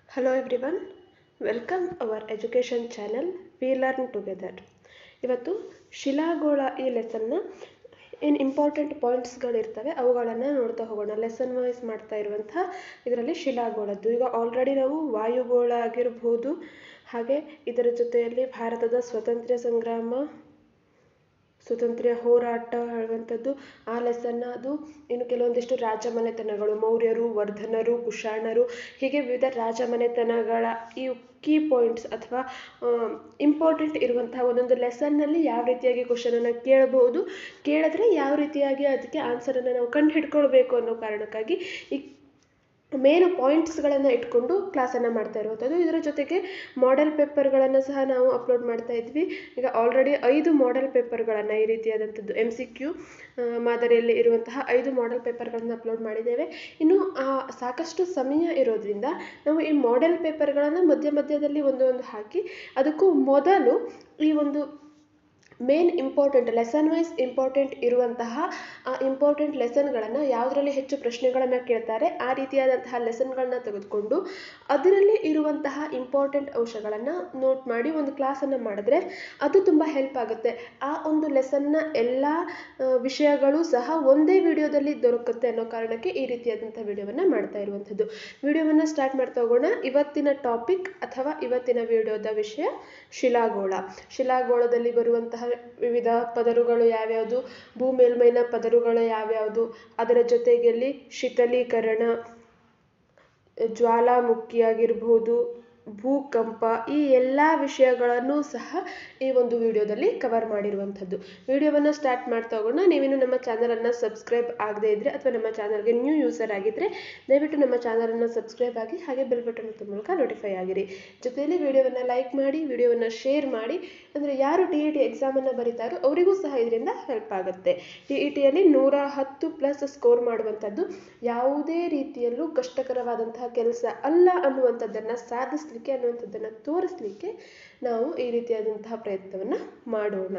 Hello everyone, welcome our education channel We Learn Together. ಇವತ್ತು ಶಿಲಾಗೋಳ ಈ ಲೆಸನ್ನ ಏನು ಇಂಪಾರ್ಟೆಂಟ್ ಪಾಯಿಂಟ್ಸ್ಗಳಿರ್ತವೆ ಅವುಗಳನ್ನು ನೋಡ್ತಾ ಹೋಗೋಣ. ಲೆಸನ್ ವೈಸ್ ಮಾಡ್ತಾ ಇರುವಂತಹ ಇದರಲ್ಲಿ ಶಿಲಾಗೋಳದ್ದು ಈಗ ಆಲ್ರೆಡಿ ನಾವು ವಾಯುಗೋಳ ಆಗಿರ್ಬೋದು, ಹಾಗೆ ಇದರ ಜೊತೆಯಲ್ಲಿ ಭಾರತದ ಸ್ವಾತಂತ್ರ್ಯ ಹೋರಾಟ ಹೇಳುವಂಥದ್ದು ಆ ಲೆಸನ್ನ, ಅದು ಇನ್ನು ಕೆಲವೊಂದಿಷ್ಟು ರಾಜಮನೆತನಗಳು, ಮೌರ್ಯರು, ವರ್ಧನರು, ಕುಶಾಣರು, ಹೀಗೆ ವಿವಿಧ ರಾಜಮನೆತನಗಳ ಈ ಕೀ ಪಾಯಿಂಟ್ಸ್ ಅಥವಾ ಇಂಪಾರ್ಟೆಂಟ್ ಇರುವಂತಹ ಒಂದೊಂದು ಲೆಸನ್ನಲ್ಲಿ ಯಾವ ರೀತಿಯಾಗಿ ಕ್ವಶನನ್ನು ಕೇಳಬಹುದು, ಕೇಳಿದ್ರೆ ಯಾವ ರೀತಿಯಾಗಿ ಅದಕ್ಕೆ ಆನ್ಸರನ್ನು ನಾವು ಕಂಡು ಹಿಡ್ಕೊಳ್ಬೇಕು ಅನ್ನೋ ಕಾರಣಕ್ಕಾಗಿ ಈ ಮೇನ್ ಪಾಯಿಂಟ್ಸ್ಗಳನ್ನು ಇಟ್ಕೊಂಡು ಕ್ಲಾಸನ್ನು ಮಾಡ್ತಾ ಇರುವಂಥದ್ದು. ಇದರ ಜೊತೆಗೆ ಮಾಡೆಲ್ ಪೇಪರ್ಗಳನ್ನು ಸಹ ನಾವು ಅಪ್ಲೋಡ್ ಮಾಡ್ತಾ ಇದ್ವಿ. ಈಗ ಆಲ್ರೆಡಿ 5 ಮಾಡೆಲ್ ಪೇಪರ್ಗಳನ್ನು ಈ ರೀತಿಯಾದಂಥದ್ದು MCQ ಮಾದರಿಯಲ್ಲಿ ಇರುವಂತಹ 5 ಮಾಡೆಲ್ ಪೇಪರ್ಗಳನ್ನು ಅಪ್ಲೋಡ್ ಮಾಡಿದ್ದೇವೆ. ಇನ್ನು ಸಾಕಷ್ಟು ಸಮಯ ಇರೋದ್ರಿಂದ ನಾವು ಈ ಮಾಡೆಲ್ ಪೇಪರ್ಗಳನ್ನು ಮಧ್ಯದಲ್ಲಿ ಒಂದು ಹಾಕಿ ಅದಕ್ಕೂ ಮೊದಲು ಈ ಒಂದು main important lesson wise important ಇರುವಂತಹ ಇಂಪಾರ್ಟೆಂಟ್ ಲೆಸನ್ಗಳನ್ನು ಯಾವುದರಲ್ಲಿ ಹೆಚ್ಚು ಪ್ರಶ್ನೆಗಳನ್ನು ಕೇಳ್ತಾರೆ ಆ ರೀತಿಯಾದಂತಹ ಲೆಸನ್ಗಳನ್ನ ತೆಗೆದುಕೊಂಡು ಅದರಲ್ಲಿ ಇರುವಂತಹ ಇಂಪಾರ್ಟೆಂಟ್ ಅಂಶಗಳನ್ನು ನೋಟ್ ಮಾಡಿ ಒಂದು ಕ್ಲಾಸನ್ನು ಮಾಡಿದ್ರೆ ಅದು ತುಂಬ ಹೆಲ್ಪ್ ಆಗುತ್ತೆ. ಆ ಒಂದು ಲೆಸನ್ನ ಎಲ್ಲ ವಿಷಯಗಳು ಸಹ ಒಂದೇ ವಿಡಿಯೋದಲ್ಲಿ ದೊರಕುತ್ತೆ ಅನ್ನೋ ಕಾರಣಕ್ಕೆ ಈ ರೀತಿಯಾದಂಥ ವಿಡಿಯೋವನ್ನು ಮಾಡ್ತಾ ಇರುವಂಥದ್ದು. ವಿಡಿಯೋವನ್ನು ಸ್ಟಾರ್ಟ್ ಮಾಡ್ತಾ ಹೋಗೋಣ. ಇವತ್ತಿನ ಟಾಪಿಕ್ ಅಥವಾ ಇವತ್ತಿನ ವಿಡಿಯೋದ ವಿಷಯ ಶಿಲಾಗೋಳದಲ್ಲಿ ಬರುವಂತಹ ವಿವಿಧ ಪದರುಗಳು ಯಾವ್ಯಾವುದು, ಭೂಮೇಲ್ಮೈನ ಪದರುಗಳು ಯಾವ್ಯಾವುದು, ಅದರ ಜೊತೆಯಲ್ಲಿ ಶೀತಲೀಕರಣ, ಜ್ವಾಲಾಮುಖಿ ಆಗಿರ್ಬೋದು, ಭೂಕಂಪ, ಈ ಎಲ್ಲ ವಿಷಯಗಳನ್ನು ಸಹ ಈ ಒಂದು ವಿಡಿಯೋದಲ್ಲಿ ಕವರ್ ಮಾಡಿರುವಂಥದ್ದು. ವಿಡಿಯೋವನ್ನು ಸ್ಟಾರ್ಟ್ ಮಾಡ್ತಾ ಹೋಗೋಣ. ನೀವೇನು ನಮ್ಮ ಚಾನಲನ್ನು ಸಬ್ಸ್ಕ್ರೈಬ್ ಆಗದೇ ಇದ್ದರೆ ಅಥವಾ ನಮ್ಮ ಚಾನಲ್ಗೆ ನ್ಯೂ ಯೂಸರ್ ಆಗಿದ್ದರೆ ದಯವಿಟ್ಟು ನಮ್ಮ ಚಾನಲನ್ನು ಸಬ್ಸ್ಕ್ರೈಬ್ ಆಗಿ ಹಾಗೆ ಬೆಲ್ ಬಟನ್ ಒತ್ತುವ ಮೂಲಕ ನೋಟಿಫೈ ಆಗಿರಿ. ಜೊತೆಯಲ್ಲಿ ವಿಡಿಯೋವನ್ನು ಲೈಕ್ ಮಾಡಿ, ವಿಡಿಯೋವನ್ನು ಶೇರ್ ಮಾಡಿ. ಅಂದರೆ ಯಾರು TET ಎಕ್ಸಾಮನ್ನು ಬರೀತಾರೋ ಅವರಿಗೂ ಸಹ ಇದರಿಂದ ಹೆಲ್ಪ್ ಆಗುತ್ತೆ. TETಯಲ್ಲಿ 110+ ಸ್ಕೋರ್ ಮಾಡುವಂಥದ್ದು ಯಾವುದೇ ರೀತಿಯಲ್ಲೂ ಕಷ್ಟಕರವಾದಂತಹ ಕೆಲಸ ಅಲ್ಲ ಅನ್ನುವಂಥದ್ದನ್ನು ಸಾಧಿಸಲಿಕ್ಕೆ, ಅನ್ನುವಂಥದ್ದನ್ನು ತೋರಿಸಲಿಕ್ಕೆ ನಾವು ಈ ರೀತಿಯಾದಂತಹ ಪ್ರಯತ್ನವನ್ನು ಮಾಡೋಣ.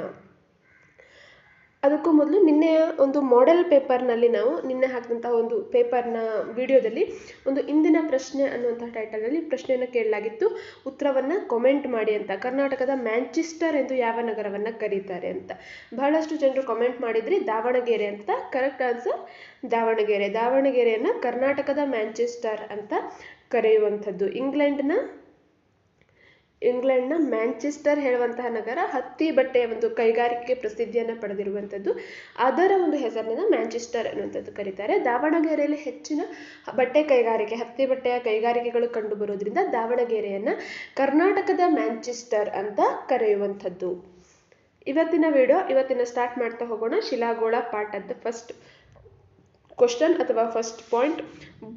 ಅದಕ್ಕೂ ಮೊದಲು ನಿನ್ನೆಯ ಒಂದು ಮಾಡೆಲ್ ಪೇಪರ್ನಲ್ಲಿ ನಾವು ನಿನ್ನೆ ಹಾಕಿದಂತಹ ಒಂದು ಪೇಪರ್ನ ವಿಡಿಯೋದಲ್ಲಿ ಒಂದು ಇಂದಿನ ಪ್ರಶ್ನೆ ಅನ್ನುವಂತಹ ಟೈಟಲಲ್ಲಿ ಪ್ರಶ್ನೆಯನ್ನು ಕೇಳಲಾಗಿತ್ತು. ಉತ್ತರವನ್ನು ಕಾಮೆಂಟ್ ಮಾಡಿ ಅಂತ. ಕರ್ನಾಟಕದ ಮ್ಯಾಂಚೆಸ್ಟರ್ ಎಂದು ಯಾವ ನಗರವನ್ನು ಕರೀತಾರೆ ಅಂತ ಬಹಳಷ್ಟು ಜನರು ಕಾಮೆಂಟ್ ಮಾಡಿದ್ರಿ. ದಾವಣಗೆರೆ ಅಂತ ಕರೆಕ್ಟ್ ಆನ್ಸರ್ ದಾವಣಗೆರೆ. ದಾವಣಗೆರೆಯನ್ನು ಕರ್ನಾಟಕದ ಮ್ಯಾಂಚೆಸ್ಟರ್ ಅಂತ ಕರೆಯುವಂಥದ್ದು. ಇಂಗ್ಲೆಂಡ್ನ ಮ್ಯಾಂಚೆಸ್ಟರ್ ಹೇಳುವಂತಹ ನಗರ ಹತ್ತಿ ಬಟ್ಟೆಯ ಒಂದು ಕೈಗಾರಿಕೆಗೆ ಪ್ರಸಿದ್ಧಿಯನ್ನು ಪಡೆದಿರುವಂಥದ್ದು. ಅದರ ಒಂದು ಹೆಸರಿನಿಂದ ಮ್ಯಾಂಚೆಸ್ಟರ್ ಅನ್ನುವಂಥದ್ದು ಕರೀತಾರೆ. ದಾವಣಗೆರೆಯಲ್ಲಿ ಹೆಚ್ಚಿನ ಬಟ್ಟೆ ಕೈಗಾರಿಕೆ, ಹತ್ತಿ ಬಟ್ಟೆಯ ಕೈಗಾರಿಕೆಗಳು ಕಂಡು ಬರೋದ್ರಿಂದ ದಾವಣಗೆರೆಯನ್ನು ಕರ್ನಾಟಕದ ಮ್ಯಾಂಚೆಸ್ಟರ್ ಅಂತ ಕರೆಯುವಂಥದ್ದು. ಇವತ್ತಿನ ಸ್ಟಾರ್ಟ್ ಮಾಡ್ತಾ ಹೋಗೋಣ. ಶಿಲಾಗೋಳ ಪಾಠದ ಫಸ್ಟ್ ಕ್ವಶನ್ ಅಥವಾ ಫಸ್ಟ್ ಪಾಯಿಂಟ್,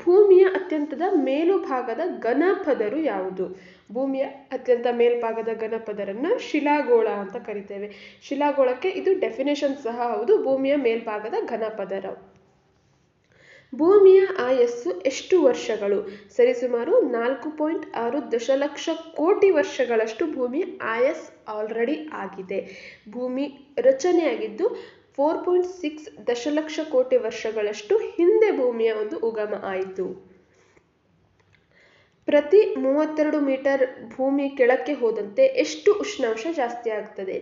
ಭೂಮಿಯ ಅತ್ಯಂತದ ಮೇಲುಭಾಗದ ಘನಪದರು ಯಾವುದು? ಭೂಮಿಯ ಅತ್ಯಂತ ಮೇಲ್ಭಾಗದ ಘನಪದರನ್ನು ಶಿಲಾಗೋಳ ಅಂತ ಕರಿತೇವೆ. ಶಿಲಾಗೋಳಕ್ಕೆ ಇದು ಡೆಫಿನೇಷನ್ ಸಹ ಹೌದು. ಭೂಮಿಯ ಮೇಲ್ಭಾಗದ ಘನಪದರ. ಭೂಮಿಯ ಆಯಸ್ಸು ಎಷ್ಟು ವರ್ಷಗಳು? ಸರಿಸುಮಾರು 4.6 ದಶಲಕ್ಷ ಕೋಟಿ ವರ್ಷಗಳಷ್ಟು ಭೂಮಿಯ ಆಯಸ್ ಆಲ್ರೆಡಿ ಆಗಿದೆ. ಭೂಮಿ ರಚನೆಯಾಗಿದ್ದು 4.6 ದಶಲಕ್ಷ ಕೋಟಿ ವರ್ಷಗಳಷ್ಟು ಹಿಂದೆ ಭೂಮಿಯ ಒಂದು ಉಗಮ ಆಯಿತು. ಪ್ರತಿ 32 ಮೀಟರ್ ಭೂಮಿ ಕೆಳಕ್ಕೆ ಹೋದಂತೆ ಎಷ್ಟು ಉಷ್ಣಾಂಶ ಜಾಸ್ತಿ ಆಗ್ತದೆ?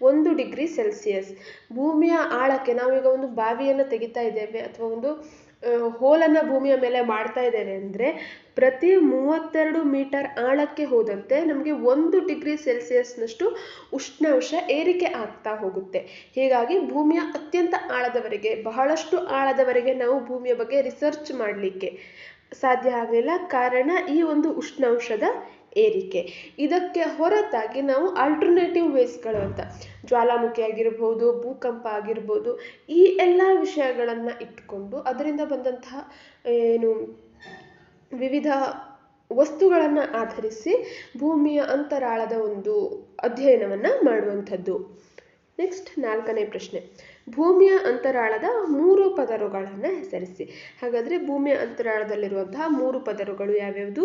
1 ಡಿಗ್ರಿ ಸೆಲ್ಸಿಯಸ್. ಭೂಮಿಯ ಆಳಕ್ಕೆ ನಾವೀಗ ಒಂದು ಬಾವಿಯನ್ನು ತೆಗಿತಾ ಇದ್ದೇವೆ ಅಥವಾ ಒಂದು ಹೋಲನ್ನು ಭೂಮಿಯ ಮೇಲೆ ಮಾಡ್ತಾ ಇದ್ದೇವೆ ಅಂದರೆ ಪ್ರತಿ 32 ಮೀಟರ್ ಆಳಕ್ಕೆ ಹೋದಂತೆ ನಮಗೆ 1 ಡಿಗ್ರಿ ಸೆಲ್ಸಿಯಸ್ನಷ್ಟು ಉಷ್ಣಾಂಶ ಏರಿಕೆ ಆಗ್ತಾ ಹೋಗುತ್ತೆ. ಹೀಗಾಗಿ ಭೂಮಿಯ ಅತ್ಯಂತ ಆಳದವರೆಗೆ, ಬಹಳಷ್ಟು ಆಳದವರೆಗೆ ನಾವು ಭೂಮಿಯ ಬಗ್ಗೆ ರಿಸರ್ಚ್ ಮಾಡಲಿಕ್ಕೆ ಸಾಧ್ಯ ಆಗಲಿಲ್ಲ. ಕಾರಣ ಈ ಒಂದು ಉಷ್ಣಾಂಶದ ಏರಿಕೆ. ಇದಕ್ಕೆ ಹೊರತಾಗಿ ನಾವು ಆಲ್ಟರ್ನೇಟಿವ್ ವೇಸ್ಗಳು ಅಂತ ಜ್ವಾಲಾಮುಖಿ ಆಗಿರ್ಬೋದು, ಭೂಕಂಪ ಆಗಿರ್ಬೋದು, ಈ ಎಲ್ಲ ವಿಷಯಗಳನ್ನು ಇಟ್ಕೊಂಡು ಅದರಿಂದ ಬಂದಂತಹ ವಿವಿಧ ವಸ್ತುಗಳನ್ನು ಆಧರಿಸಿ ಭೂಮಿಯ ಅಂತರಾಳದ ಒಂದು ಅಧ್ಯಯನವನ್ನು ಮಾಡುವಂಥದ್ದು. ನೆಕ್ಸ್ಟ್ 4ನೇ ಪ್ರಶ್ನೆ, ಭೂಮಿಯ ಅಂತರಾಳದ 3 ಪದರುಗಳನ್ನು ಹೆಸರಿಸಿ. ಹಾಗಾದರೆ ಭೂಮಿಯ ಅಂತರಾಳದಲ್ಲಿರುವಂತಹ 3 ಪದರುಗಳು ಯಾವ್ಯಾವುದು?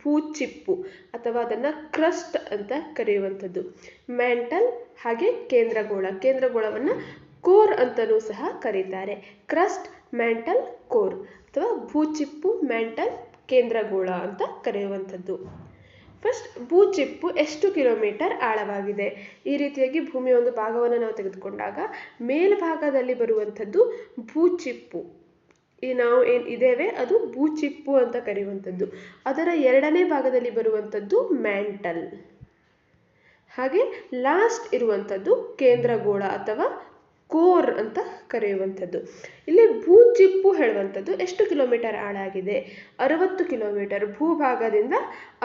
ಭೂಚಿಪ್ಪು ಅಥವಾ ಅದನ್ನು ಕ್ರಸ್ಟ್ ಅಂತ ಕರೆಯುವಂಥದ್ದು, ಮ್ಯಾಂಟಲ್ ಹಾಗೆ ಕೇಂದ್ರಗೋಳ. ಕೇಂದ್ರಗೋಳವನ್ನು ಕೋರ್ ಅಂತಲೂ ಸಹ ಕರೀತಾರೆ. ಕ್ರಸ್ಟ್, ಮ್ಯಾಂಟಲ್, ಕೋರ್ ಅಥವಾ ಭೂಚಿಪ್ಪು, ಮ್ಯಾಂಟಲ್, ಕೇಂದ್ರಗೋಳ ಅಂತ ಕರೆಯುವಂಥದ್ದು. ಫಸ್ಟ್ ಭೂಚಿಪ್ಪು ಎಷ್ಟು ಕಿಲೋಮೀಟರ್ ಆಳವಾಗಿದೆ? ಈ ರೀತಿಯಾಗಿ ಭೂಮಿಯ ಒಂದು ಭಾಗವನ್ನು ನಾವು ತೆಗೆದುಕೊಂಡಾಗ ಮೇಲ್ಭಾಗದಲ್ಲಿ ಬರುವಂಥದ್ದು ಭೂಚಿಪ್ಪು. ಈ ನಾವು ಏನು ಇದ್ದೇವೆ ಅದು ಭೂಚಿಪ್ಪು ಅಂತ ಕರೆಯುವಂಥದ್ದು. ಅದರ ಎರಡನೇ ಭಾಗದಲ್ಲಿ ಬರುವಂಥದ್ದು ಮ್ಯಾಂಟಲ್. ಹಾಗೆ ಲಾಸ್ಟ್ ಇರುವಂಥದ್ದು ಕೇಂದ್ರಗೋಳ ಅಥವಾ ಕೋರ್ ಅಂತ ಕರೆಯುವಂಥದ್ದು. ಇಲ್ಲಿ ಭೂಚಿಪ್ಪು ಹೇಳುವಂಥದ್ದು ಎಷ್ಟು ಕಿಲೋಮೀಟರ್ ಆಳಾಗಿದೆ? 60 ಕಿಲೋಮೀಟರ್. ಭೂಭಾಗದಿಂದ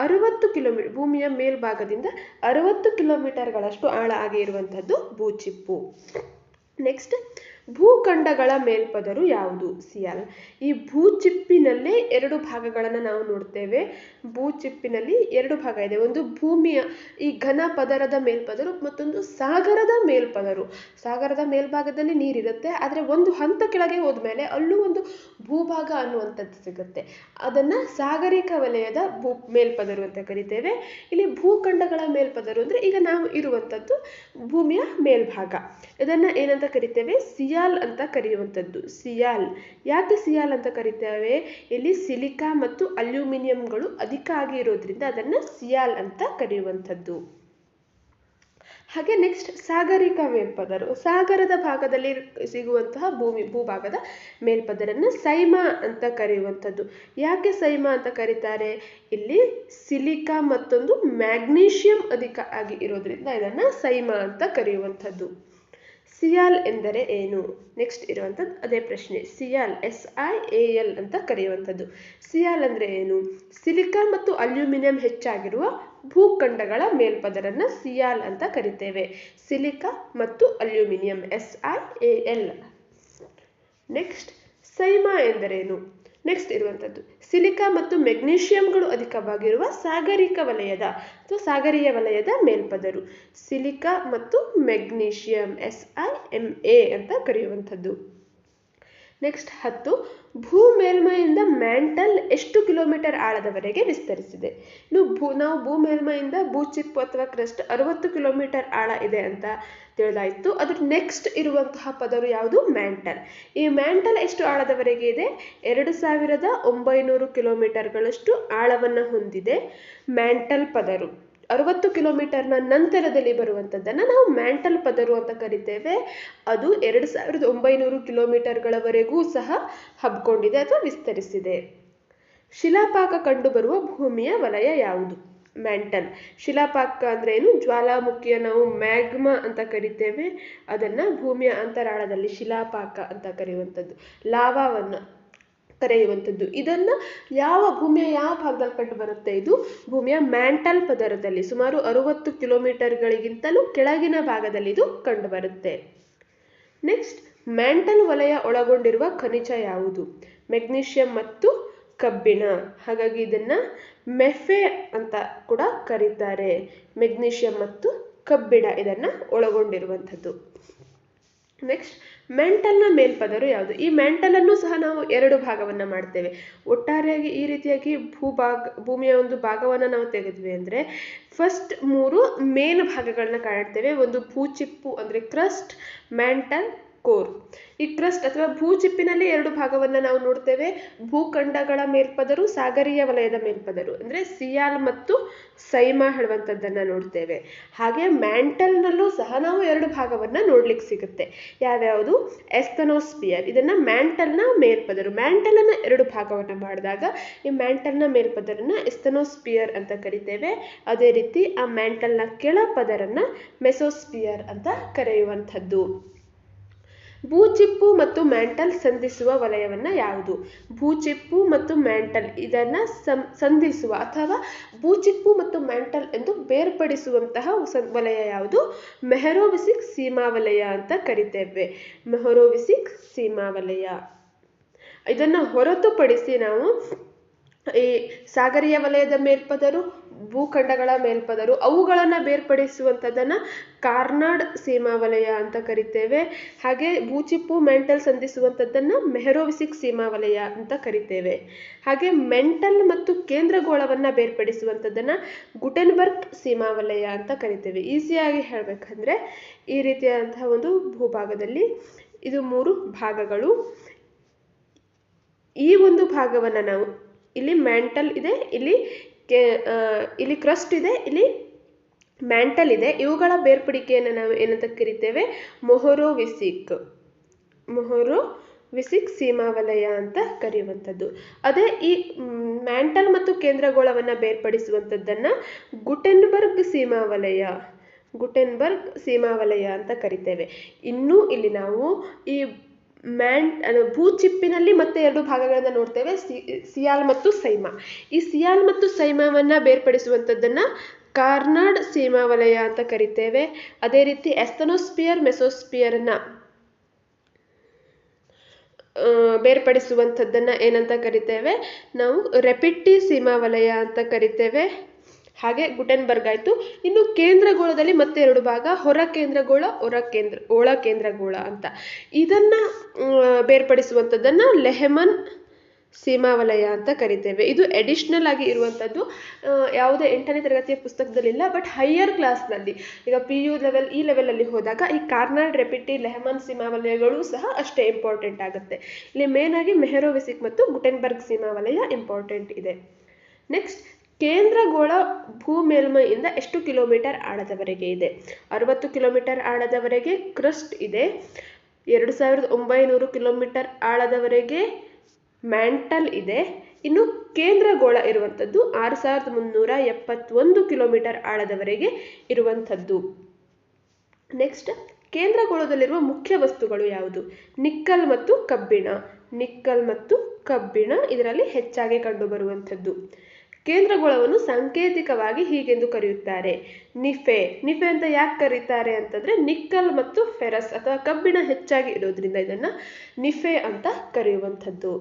60 ಕಿಲೋಮೀಟರ್, ಭೂಮಿಯ ಮೇಲ್ಭಾಗದಿಂದ 60 ಕಿಲೋಮೀಟರ್ಗಳಷ್ಟು ಆಳ ಆಗಿ ಇರುವಂಥದ್ದು ಭೂಚಿಪ್ಪು. ನೆಕ್ಸ್ಟ್, ಭೂಖಂಡಗಳ ಮೇಲ್ಪದರು ಯಾವುದು? ಸಿಯಾಲ್. ಈ ಭೂಚಿಪ್ಪಿನಲ್ಲೇ 2 ಭಾಗಗಳನ್ನು ನಾವು ನೋಡ್ತೇವೆ. ಭೂಚಿಪ್ಪಿನಲ್ಲಿ 2 ಭಾಗ ಇದೆ. ಒಂದು ಭೂಮಿಯ ಈ ಘನ ಪದರದ ಮೇಲ್ಪದರು, ಮತ್ತೊಂದು ಸಾಗರದ ಮೇಲ್ಪದರು. ಸಾಗರದ ಮೇಲ್ಭಾಗದಲ್ಲಿ ನೀರಿರುತ್ತೆ, ಆದರೆ ಒಂದು ಹಂತ ಕೆಳಗೆ ಹೋದ್ಮೇಲೆ ಅಲ್ಲೂ ಒಂದು ಭೂಭಾಗ ಅನ್ನುವಂಥದ್ದು ಸಿಗುತ್ತೆ. ಅದನ್ನ ಸಾಗರಿಕ ವಲಯದ ಮೇಲ್ಪದರು ಅಂತ ಕರಿತೇವೆ. ಇಲ್ಲಿ ಭೂಖಂಡಗಳ ಮೇಲ್ಪದರು ಅಂದ್ರೆ ಈಗ ನಾವು ಇರುವಂಥದ್ದು ಭೂಮಿಯ ಮೇಲ್ಭಾಗ. ಇದನ್ನ ಏನಂತ ಕರಿತೇವೆ? ಸಿಯಾಲ್ ಅಂತ ಕರೆಯುವಂಥದ್ದು. ಸಿಯಾಲ್. ಯಾಕೆ ಸಿಯಾಲ್ ಅಂತ ಕರಿತೇವೆ? ಇಲ್ಲಿ ಸಿಲಿಕಾ ಮತ್ತು ಅಲ್ಯೂಮಿನಿಯಂಗಳು ಅಧಿಕ ಆಗಿ ಇರೋದ್ರಿಂದ ಅದನ್ನ ಸಿಯಾಲ್ ಅಂತ ಕರೆಯುವಂಥದ್ದು. ಹಾಗೆ ನೆಕ್ಸ್ಟ್, ಸಾಗರಿಕ ಮೇಲ್ಪದರು. ಸಾಗರದ ಭಾಗದಲ್ಲಿ ಸಿಗುವಂತಹ ಭೂಭಾಗದ ಮೇಲ್ಪದರನ್ನು ಸೈಮಾ ಅಂತ ಕರೆಯುವಂಥದ್ದು. ಯಾಕೆ ಸೈಮಾ ಅಂತ ಕರೀತಾರೆ? ಇಲ್ಲಿ ಸಿಲಿಕಾ ಮತ್ತೊಂದು ಮ್ಯಾಗ್ನೀಷಿಯಂ ಅಧಿಕ ಆಗಿ ಇರೋದ್ರಿಂದ ಇದನ್ನ ಸೈಮಾ ಅಂತ ಕರೆಯುವಂಥದ್ದು. ಸಿಯಾಲ್ ಎಂದರೆ ಏನು? ನೆಕ್ಸ್ಟ್ ಇರುವಂಥದ್ದು ಅದೇ ಪ್ರಶ್ನೆ. ಸಿಯಾಲ್, SIAL ಅಂತ ಕರೆಯುವಂಥದ್ದು. ಸಿಯಾಲ್ ಅಂದ್ರೆ ಏನು? ಸಿಲಿಕಾ ಮತ್ತು ಅಲ್ಯೂಮಿನಿಯಂ ಹೆಚ್ಚಾಗಿರುವ ಭೂಖಂಡಗಳ ಮೇಲ್ಪದರನ್ನ ಸಿಯಾಲ್ ಅಂತ ಕರಿತೇವೆ. ಸಿಲಿಕಾ ಮತ್ತು ಅಲ್ಯೂಮಿನಿಯಂ, SIAL. ನೆಕ್ಸ್ಟ್, ಸೈಮಾ ಎಂದರೇನು? ನೆಕ್ಸ್ಟ್ ಇರುವಂಥದ್ದು ಸಿಲಿಕಾ ಮತ್ತು ಮೆಗ್ನೀಷಿಯಂಗಳು ಅಧಿಕವಾಗಿರುವ ಸಾಗರಿಕ ವಲಯದ ಅಥವಾ ಸಾಗರೀಯ ವಲಯದ ಮೇಲ್ಪದರು. ಸಿಲಿಕಾ ಮತ್ತು ಮೆಗ್ನೀಷಿಯಂ, SIMA ಅಂತ ಕರೆಯುವಂಥದ್ದು. ನೆಕ್ಸ್ಟ್ 10, ಭೂ ಮೇಲ್ಮೈಯಿಂದ ಮ್ಯಾಂಟಲ್ ಎಷ್ಟು ಕಿಲೋಮೀಟರ್ ಆಳದವರೆಗೆ ವಿಸ್ತರಿಸಿದೆ? ನಾವು ಭೂ ಮೇಲ್ಮೈಯಿಂದ ಭೂಚಿಪ್ಪು ಅಥವಾ ಕ್ರಸ್ಟ್ 60 ಕಿಲೋಮೀಟರ್ ಆಳ ಇದೆ ಅಂತ ತಿಳಿದಾಯಿತು. ಅದ್ರ ನೆಕ್ಸ್ಟ್ ಇರುವಂತಹ ಪದರು ಯಾವುದು? ಮ್ಯಾಂಟಲ್. ಈ ಮ್ಯಾಂಟಲ್ ಎಷ್ಟು ಆಳದವರೆಗೆ ಇದೆ? 2900 ಕಿಲೋಮೀಟರ್ಗಳಷ್ಟು ಆಳವನ್ನು ಹೊಂದಿದೆ ಮ್ಯಾಂಟಲ್ ಪದರು. 60 ಕಿಲೋಮೀಟರ್ನ ನಂತರದಲ್ಲಿ ಬರುವಂಥದ್ದನ್ನು ನಾವು ಮ್ಯಾಂಟಲ್ ಪದರು ಅಂತ ಕರಿತೇವೆ. ಅದು 2900 ಕಿಲೋಮೀಟರ್ಗಳವರೆಗೂ ಸಹ ಹಬ್ಕೊಂಡಿದೆ ಅಥವಾ ವಿಸ್ತರಿಸಿದೆ. ಶಿಲಾಪಾಕ ಕಂಡುಬರುವ ಭೂಮಿಯ ವಲಯ ಯಾವುದು? ಮ್ಯಾಂಟಲ್. ಶಿಲಾಪಾಕ ಅಂದ್ರೆ ಏನು? ಜ್ವಾಲಾಮುಖಿಯ ನಾವು ಮ್ಯಾಗ್ಮಾ ಅಂತ ಕರಿತೇವೆ. ಅದನ್ನ ಭೂಮಿಯ ಅಂತರಾಳದಲ್ಲಿ ಶಿಲಾಪಾಕ ಅಂತ ಕರೆಯುವಂಥದ್ದು, ಲಾವಾವನ್ನ ಕರೆಯುವಂಥದ್ದು. ಇದನ್ನ ಭೂಮಿಯ ಯಾವ ಭಾಗದಲ್ಲಿ ಕಂಡು ಬರುತ್ತೆ? ಇದು ಭೂಮಿಯ ಮ್ಯಾಂಟಲ್ ಪದರದಲ್ಲಿ ಸುಮಾರು 60 ಕಿಲೋಮೀಟರ್ಗಳಿಗಿಂತಲೂ ಕೆಳಗಿನ ಭಾಗದಲ್ಲಿ ಇದು ಕಂಡು ಬರುತ್ತೆ. ನೆಕ್ಸ್ಟ್, ಮ್ಯಾಂಟಲ್ ವಲಯ ಒಳಗೊಂಡಿರುವ ಖನಿಜ ಯಾವುದು? ಮೆಗ್ನೀಷಿಯಂ ಮತ್ತು ಕಬ್ಬಿಣ. ಹಾಗಾಗಿ ಇದನ್ನ ಮೆಫೆ ಅಂತ ಕೂಡ ಕರೀತಾರೆ. ಮೆಗ್ನೀಷಿಯಂ ಮತ್ತು ಕಬ್ಬಿಣ ಇದನ್ನ ಒಳಗೊಂಡಿರುವಂಥದ್ದು. ನೆಕ್ಸ್ಟ್, ಮ್ಯಾಂಟಲ್ನ ಮೇಲ್ಪದರು ಯಾವುದು? ಈ ಮ್ಯಾಂಟಲ್ ಅನ್ನು ಸಹ ನಾವು 2 ಭಾಗವನ್ನ ಮಾಡ್ತೇವೆ. ಒಟ್ಟಾರೆಯಾಗಿ ಈ ರೀತಿಯಾಗಿ ಭೂಮಿಯ ಒಂದು ಭಾಗವನ್ನ ನಾವು ತೆಗೆದ್ವಿ ಅಂದ್ರೆ ಫಸ್ಟ್ 3 ಮೇಲ್ಭಾಗಗಳನ್ನ ಕಾಣ್ತೇವೆ. ಒಂದು ಭೂಚಿಪ್ಪು ಅಂದ್ರೆ ಕ್ರಸ್ಟ್, ಮ್ಯಾಂಟಲ್, ಕೋರ್. ಈ ಕ್ರಸ್ಟ್ ಅಥವಾ ಭೂಚಿಪ್ಪಿನಲ್ಲಿ 2 ಭಾಗವನ್ನ ನಾವು ನೋಡ್ತೇವೆ. ಭೂಖಂಡಗಳ ಮೇಲ್ಪದರು, ಸಾಗರೀಯ ವಲಯದ ಮೇಲ್ಪದರು ಅಂದ್ರೆ ಸಿಯಾಲ್ ಮತ್ತು ಸೈಮಾ ಹೇಳುವಂಥದ್ದನ್ನ ನೋಡ್ತೇವೆ. ಹಾಗೆ ಮ್ಯಾಂಟಲ್ನಲ್ಲೂ ಸಹ ನಾವು 2 ಭಾಗವನ್ನ ನೋಡ್ಲಿಕ್ಕೆ ಸಿಗುತ್ತೆ. ಯಾವ್ಯಾವುದು? ಎಸ್ತನೋಸ್ಪಿಯರ್. ಇದನ್ನ ಮ್ಯಾಂಟಲ್ನ ಮೇಲ್ಪದರು. ಮ್ಯಾಂಟಲ್ನ 2 ಭಾಗವನ್ನ ಮಾಡಿದಾಗ ಈ ಮ್ಯಾಂಟಲ್ನ ಮೇಲ್ಪದರನ್ನ ಎಸ್ತನೋಸ್ಪಿಯರ್ ಅಂತ ಕರಿತೇವೆ. ಅದೇ ರೀತಿ ಆ ಮ್ಯಾಂಟಲ್ನ ಕೆಳಪದರನ್ನ ಮೆಸೋಸ್ಪಿಯರ್ ಅಂತ ಕರೆಯುವಂಥದ್ದು. ಭೂಚಿಪ್ಪು ಮತ್ತು ಮ್ಯಾಂಟಲ್ ಸಂಧಿಸುವ ವಲಯವನ್ನ ಯಾವುದು? ಭೂಚಿಪ್ಪು ಮತ್ತು ಮ್ಯಾಂಟಲ್ ಇದನ್ನ ಸಂಧಿಸುವ ಅಥವಾ ಭೂಚಿಪ್ಪು ಮತ್ತು ಮ್ಯಾಂಟಲ್ ಎಂದು ಬೇರ್ಪಡಿಸುವಂತಹ ವಲಯ ಯಾವುದು? ಮೆಹರೋವಿಸಿಕ್ ಸೀಮಾ ವಲಯ ಅಂತ ಕರಿತೇವೆ. ಮೆಹರೋವಿಸಿಕ್ ಸೀಮಾ ವಲಯ. ಇದನ್ನ ಹೊರತುಪಡಿಸಿ ನಾವು ಈ ಸಾಗರೀಯ ವಲಯದ ಮೇಲ್ಪದರು, ಭೂಖಂಡಗಳ ಮೇಲ್ಪದರು, ಅವುಗಳನ್ನ ಬೇರ್ಪಡಿಸುವಂಥದ್ದನ್ನ ಕಾರ್ನಾಡ್ ಸೀಮಾ ವಲಯ ಅಂತ ಕರಿತೇವೆ. ಹಾಗೆ ಭೂಚಿಪ್ಪು ಮ್ಯಾಂಟಲ್ ಸಂಧಿಸುವಂಥದ್ದನ್ನ ಮೆಹರೋವಿಸಿಕ್ ಸೀಮಾ ವಲಯ ಅಂತ ಕರಿತೇವೆ. ಹಾಗೆ ಮೆಂಟಲ್ ಮತ್ತು ಕೇಂದ್ರಗೋಳವನ್ನ ಬೇರ್ಪಡಿಸುವಂಥದ್ದನ್ನ ಗುಟೆನ್ಬರ್ಗ್ ಸೀಮಾ ವಲಯ ಅಂತ ಕರಿತೇವೆ. ಈಸಿಯಾಗಿ ಹೇಳ್ಬೇಕಂದ್ರೆ ಈ ರೀತಿಯಾದಂತಹ ಒಂದು ಭೂಭಾಗದಲ್ಲಿ ಇದು 3 ಭಾಗಗಳು. ಈ ಒಂದು ಭಾಗವನ್ನ ನಾವು ಇಲ್ಲಿ ಮ್ಯಾಂಟಲ್ ಇದೆ, ಇಲ್ಲಿ ಕ್ರಸ್ಟ್ ಇದೆ, ಇಲ್ಲಿ ಮ್ಯಾಂಟಲ್ ಇದೆ. ಇವುಗಳ ಬೇರ್ಪಡಿಕೆಯನ್ನು ನಾವು ಏನಂತ ಕರಿತೇವೆ? ಮೊಹೊರೊವಿಸಿಕ್ ಸೀಮಾವಲಯ ಅಂತ ಕರೆಯುವಂಥದ್ದು. ಅದೇ ಈ ಮ್ಯಾಂಟಲ್ ಮತ್ತು ಕೇಂದ್ರಗೋಳವನ್ನು ಬೇರ್ಪಡಿಸುವಂಥದ್ದನ್ನು ಗುಟೆನ್ಬರ್ಗ್ ಸೀಮಾವಲಯ ಅಂತ ಕರಿತೇವೆ. ಇನ್ನೂ ಇಲ್ಲಿ ನಾವು ಈ ಭೂಚಿಪ್ಪಿನಲ್ಲಿ ಮತ್ತೆ 2 ಭಾಗಗಳನ್ನು ನೋಡ್ತೇವೆ, ಸಿಯಾಲ್ ಮತ್ತು ಸೈಮಾ. ಈ ಸಿಯಾಲ್ ಮತ್ತು ಸೈಮಾವನ್ನ ಬೇರ್ಪಡಿಸುವಂಥದ್ದನ್ನ ಕಾರ್ನಾಡ್ ಸೀಮಾವಲಯ ಅಂತ ಕರಿತೇವೆ. ಅದೇ ರೀತಿ ಎಸ್ತನೋಸ್ಪಿಯರ್ ಮೆಸೋಸ್ಪಿಯರ್ನ ಬೇರ್ಪಡಿಸುವಂಥದ್ದನ್ನ ಏನಂತ ಕರಿತೇವೆ? ನಾವು ರೆಪಿಟ್ಟಿ ಸೀಮಾವಲಯ ಅಂತ ಕರಿತೇವೆ. ಹಾಗೆ ಗುಟೆನ್ಬರ್ಗ್ ಆಯಿತು. ಇನ್ನು ಕೇಂದ್ರಗೋಳದಲ್ಲಿ ಮತ್ತೆ 2 ಭಾಗ, ಹೊರ ಕೇಂದ್ರಗೋಳ, ಒಳ ಕೇಂದ್ರಗೋಳ ಅಂತ. ಇದನ್ನ ಬೇರ್ಪಡಿಸುವಂಥದ್ದನ್ನ ಲೆಹಮನ್ ಸೀಮಾವಲಯ ಅಂತ ಕರಿತೇವೆ. ಇದು ಎಡಿಷನಲ್ ಆಗಿ ಇರುವಂಥದ್ದು, ಯಾವುದೇ 8ನೇ ತರಗತಿಯ ಪುಸ್ತಕದಲ್ಲಿಲ್ಲ. ಬಟ್ ಹೈಯರ್ ಕ್ಲಾಸ್ನಲ್ಲಿ, ಈಗ PU ಲೆವೆಲ್, ಈ ಲೆವೆಲಲ್ಲಿ ಹೋದಾಗ ಈ ಕಾರ್ನಾಡ್, ರೆಪಿಟ್ಟಿ, ಲೆಹಮನ್ ಸೀಮಾವಲಯಗಳು ಸಹ ಅಷ್ಟೇ ಇಂಪಾರ್ಟೆಂಟ್ ಆಗುತ್ತೆ. ಇಲ್ಲಿ ಮೇನ್ ಆಗಿ ಮೊಹೊರೊವಿಸಿಕ್ ಮತ್ತು ಗುಟೆನ್ಬರ್ಗ್ ಸೀಮಾವಲಯ ಇಂಪಾರ್ಟೆಂಟ್ ಇದೆ. ನೆಕ್ಸ್ಟ್, ಕೇಂದ್ರಗೋಳ ಭೂ ಮೇಲ್ಮೈಯಿಂದ ಎಷ್ಟು ಕಿಲೋಮೀಟರ್ ಆಳದವರೆಗೆ ಇದೆ? 60 ಕಿಲೋಮೀಟರ್ ಆಳದವರೆಗೆ ಕ್ರಸ್ಟ್ ಇದೆ. 2900 ಕಿಲೋಮೀಟರ್ ಆಳದವರೆಗೆ ಮ್ಯಾಂಟಲ್ ಇದೆ. ಇನ್ನು ಕೇಂದ್ರಗೋಳ ಇರುವಂಥದ್ದು 6371 ಕಿಲೋಮೀಟರ್ ಆಳದವರೆಗೆ ಇರುವಂಥದ್ದು. ನೆಕ್ಸ್ಟ್, ಕೇಂದ್ರಗೋಳದಲ್ಲಿರುವ ಮುಖ್ಯ ವಸ್ತುಗಳು ಯಾವುದು? ನಿಕ್ಕಲ್ ಮತ್ತು ಕಬ್ಬಿಣ ಇದರಲ್ಲಿ ಹೆಚ್ಚಾಗಿ ಕಂಡುಬರುವಂಥದ್ದು. ಕೇಂದ್ರಗೋಳವನ್ನು ಸಾಂಕೇತಿಕವಾಗಿ ಹೀಗೆಂದು ಕರೆಯುತ್ತಾರೆ, ನಿಫೆ ಅಂತ ಯಾಕೆ ಕರೀತಾರೆ ಅಂತಂದ್ರೆ ನಿಕ್ಕಲ್ ಮತ್ತು ಫೆರಸ್ ಅಥವಾ ಕಬ್ಬಿಣ ಹೆಚ್ಚಾಗಿ ಇರೋದ್ರಿಂದ ಇದನ್ನ ನಿಫೆ ಅಂತ ಕರೆಯುವಂಥದ್ದು.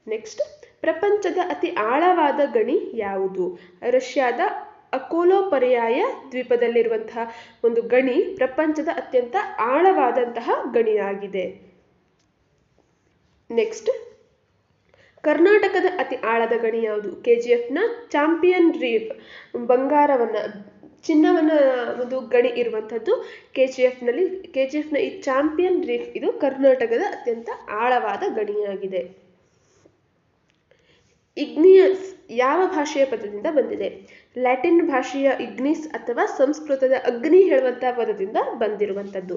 ನೆಕ್ಸ್ಟ್, ಪ್ರಪಂಚದ ಅತಿ ಆಳವಾದ ಗಣಿ ಯಾವುದು? ರಷ್ಯಾದ ಅಕೋಲೋ ಪರ್ಯಾಯ ದ್ವೀಪದಲ್ಲಿರುವಂತಹ ಒಂದು ಗಣಿ ಪ್ರಪಂಚದ ಅತ್ಯಂತ ಆಳವಾದಂತಹ ಗಣಿಯಾಗಿದೆ. ನೆಕ್ಸ್ಟ್, ಕರ್ನಾಟಕದ ಅತಿ ಆಳದ ಗಣಿ ಯಾವುದು? KGFನ ಚಾಂಪಿಯನ್ ರೀಫ್, ಚಿನ್ನವನ್ನ ಒಂದು ಗಣಿ ಇರುವಂಥದ್ದು KGFನ ಈ ಚಾಂಪಿಯನ್ ರೀಫ್ ಇದು ಕರ್ನಾಟಕದ ಅತ್ಯಂತ ಆಳವಾದ ಗಣಿಯಾಗಿದೆ. ಇಗ್ನಿಯಸ್ ಯಾವ ಭಾಷೆಯ ಪದದಿಂದ ಬಂದಿದೆ? ಲ್ಯಾಟಿನ್ ಭಾಷೆಯ ಇಗ್ನಿಸ್ ಅಥವಾ ಸಂಸ್ಕೃತದ ಅಗ್ನಿ ಹೇಳುವಂತಹ ಪದದಿಂದ ಬಂದಿರುವಂಥದ್ದು.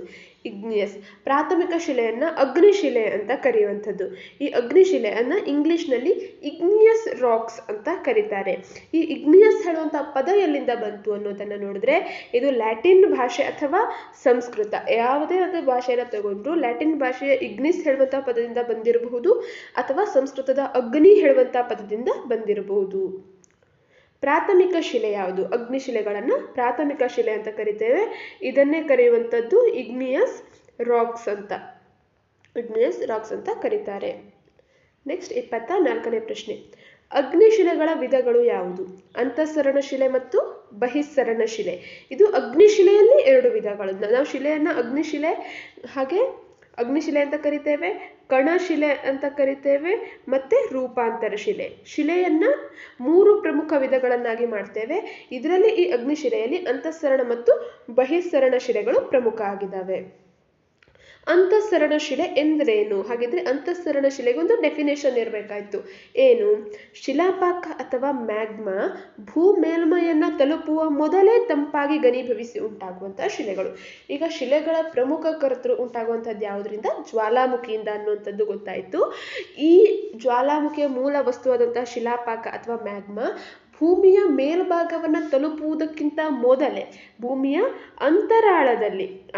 ಇಗ್ನಿಯಸ್ ಪ್ರಾಥಮಿಕ ಶಿಲೆಯನ್ನ ಅಗ್ನಿಶಿಲೆ ಅಂತ ಕರೆಯುವಂಥದ್ದು. ಈ ಅಗ್ನಿಶಿಲೆಯನ್ನ ಇಂಗ್ಲಿಷ್ನಲ್ಲಿ ಇಗ್ನಿಯಸ್ ರಾಕ್ಸ್ ಅಂತ ಕರೀತಾರೆ. ಈ ಇಗ್ನಿಯಸ್ ಹೇಳುವಂತಹ ಪದ ಎಲ್ಲಿಂದ ಬಂತು ಅನ್ನೋದನ್ನ ನೋಡಿದ್ರೆ ಇದು ಲ್ಯಾಟಿನ್ ಭಾಷೆ ಅಥವಾ ಸಂಸ್ಕೃತ, ಯಾವುದೇ ಒಂದು ಭಾಷೆಯನ್ನು ತಗೊಂಡ್ರು ಲ್ಯಾಟಿನ್ ಭಾಷೆಯ ಇಗ್ನಿಸ್ ಹೇಳುವಂತಹ ಪದದಿಂದ ಬಂದಿರಬಹುದು ಅಥವಾ ಸಂಸ್ಕೃತದ ಅಗ್ನಿ ಹೇಳುವಂತಹ ಪದದಿಂದ ಬಂದಿರಬಹುದು. ಪ್ರಾಥಮಿಕ ಶಿಲೆ ಯಾವುದು? ಅಗ್ನಿಶಿಲೆಗಳನ್ನ ಪ್ರಾಥಮಿಕ ಶಿಲೆ ಅಂತ ಕರಿತೇವೆ. ಇದನ್ನೇ ಕರೆಯುವಂಥದ್ದು ಇಗ್ನಿಯಸ್ ರಾಕ್ಸ್ ಅಂತ ಕರೀತಾರೆ. ನೆಕ್ಸ್ಟ್ 24ನೇ ಪ್ರಶ್ನೆ, ಅಗ್ನಿಶಿಲೆಗಳ ವಿಧಗಳು ಯಾವುದು? ಅಂತಃಸರಣ ಶಿಲೆ ಮತ್ತು ಬಹಿಸ್ಸರಣ ಶಿಲೆ. ಇದು ಅಗ್ನಿಶಿಲೆಯಲ್ಲಿ 2 ವಿಧಗಳನ್ನು ನಾವು ಶಿಲೆಯನ್ನ ಅಗ್ನಿಶಿಲೆ ಅಂತ ಕರಿತೇವೆ, ಕಣಶಿಲೆ ಅಂತ ಕರಿತೇವೆ, ಮತ್ತೆ ರೂಪಾಂತರ ಶಿಲೆಯನ್ನ 3 ಪ್ರಮುಖ ವಿಧಗಳನ್ನಾಗಿ ಮಾಡ್ತೇವೆ. ಇದರಲ್ಲಿ ಈ ಅಗ್ನಿಶಿಲೆಯಲ್ಲಿ ಅಂತಃಸರಣ ಮತ್ತು ಬಹಿಸ್ಸರಣ ಶಿಲೆಗಳು ಪ್ರಮುಖ ಆಗಿದ್ದಾವೆ. ಅಂತಃಸರಣ ಶಿಲೆ ಎಂದರೇನು? ಹಾಗಿದ್ರೆ ಅಂತಃಸರಣ ಶಿಲೆಗೆ ಒಂದು ಡೆಫಿನೇಷನ್ ಇರಬೇಕಾಯ್ತು. ಏನು? ಶಿಲಾಪಾಕ ಅಥವಾ ಮ್ಯಾಗ್ಮಾ ಭೂ ಮೇಲ್ಮೈಯನ್ನ ತಲುಪುವ ಮೊದಲೇ ತಂಪಾಗಿ ಘನೀಭವಿಸಿ ಉಂಟಾಗುವಂತಹ ಶಿಲೆಗಳು. ಈಗ ಶಿಲೆಗಳ ಪ್ರಮುಖ ಕರ್ತೃ ಉಂಟಾಗುವಂಥದ್ದು ಯಾವುದರಿಂದ? ಜ್ವಾಲಾಮುಖಿಯಿಂದ ಅನ್ನುವಂಥದ್ದು ಗೊತ್ತಾಯಿತು. ಈ ಜ್ವಾಲಾಮುಖಿಯ ಮೂಲ ವಸ್ತುವಾದಂತಹ ಶಿಲಾಪಾಕ ಅಥವಾ ಮ್ಯಾಗ್ಮಾ ಭೂಮಿಯ ಮೇಲ್ಭಾಗವನ್ನು ತಲುಪುವುದಕ್ಕಿಂತ ಮೊದಲೇ ಭೂಮಿಯ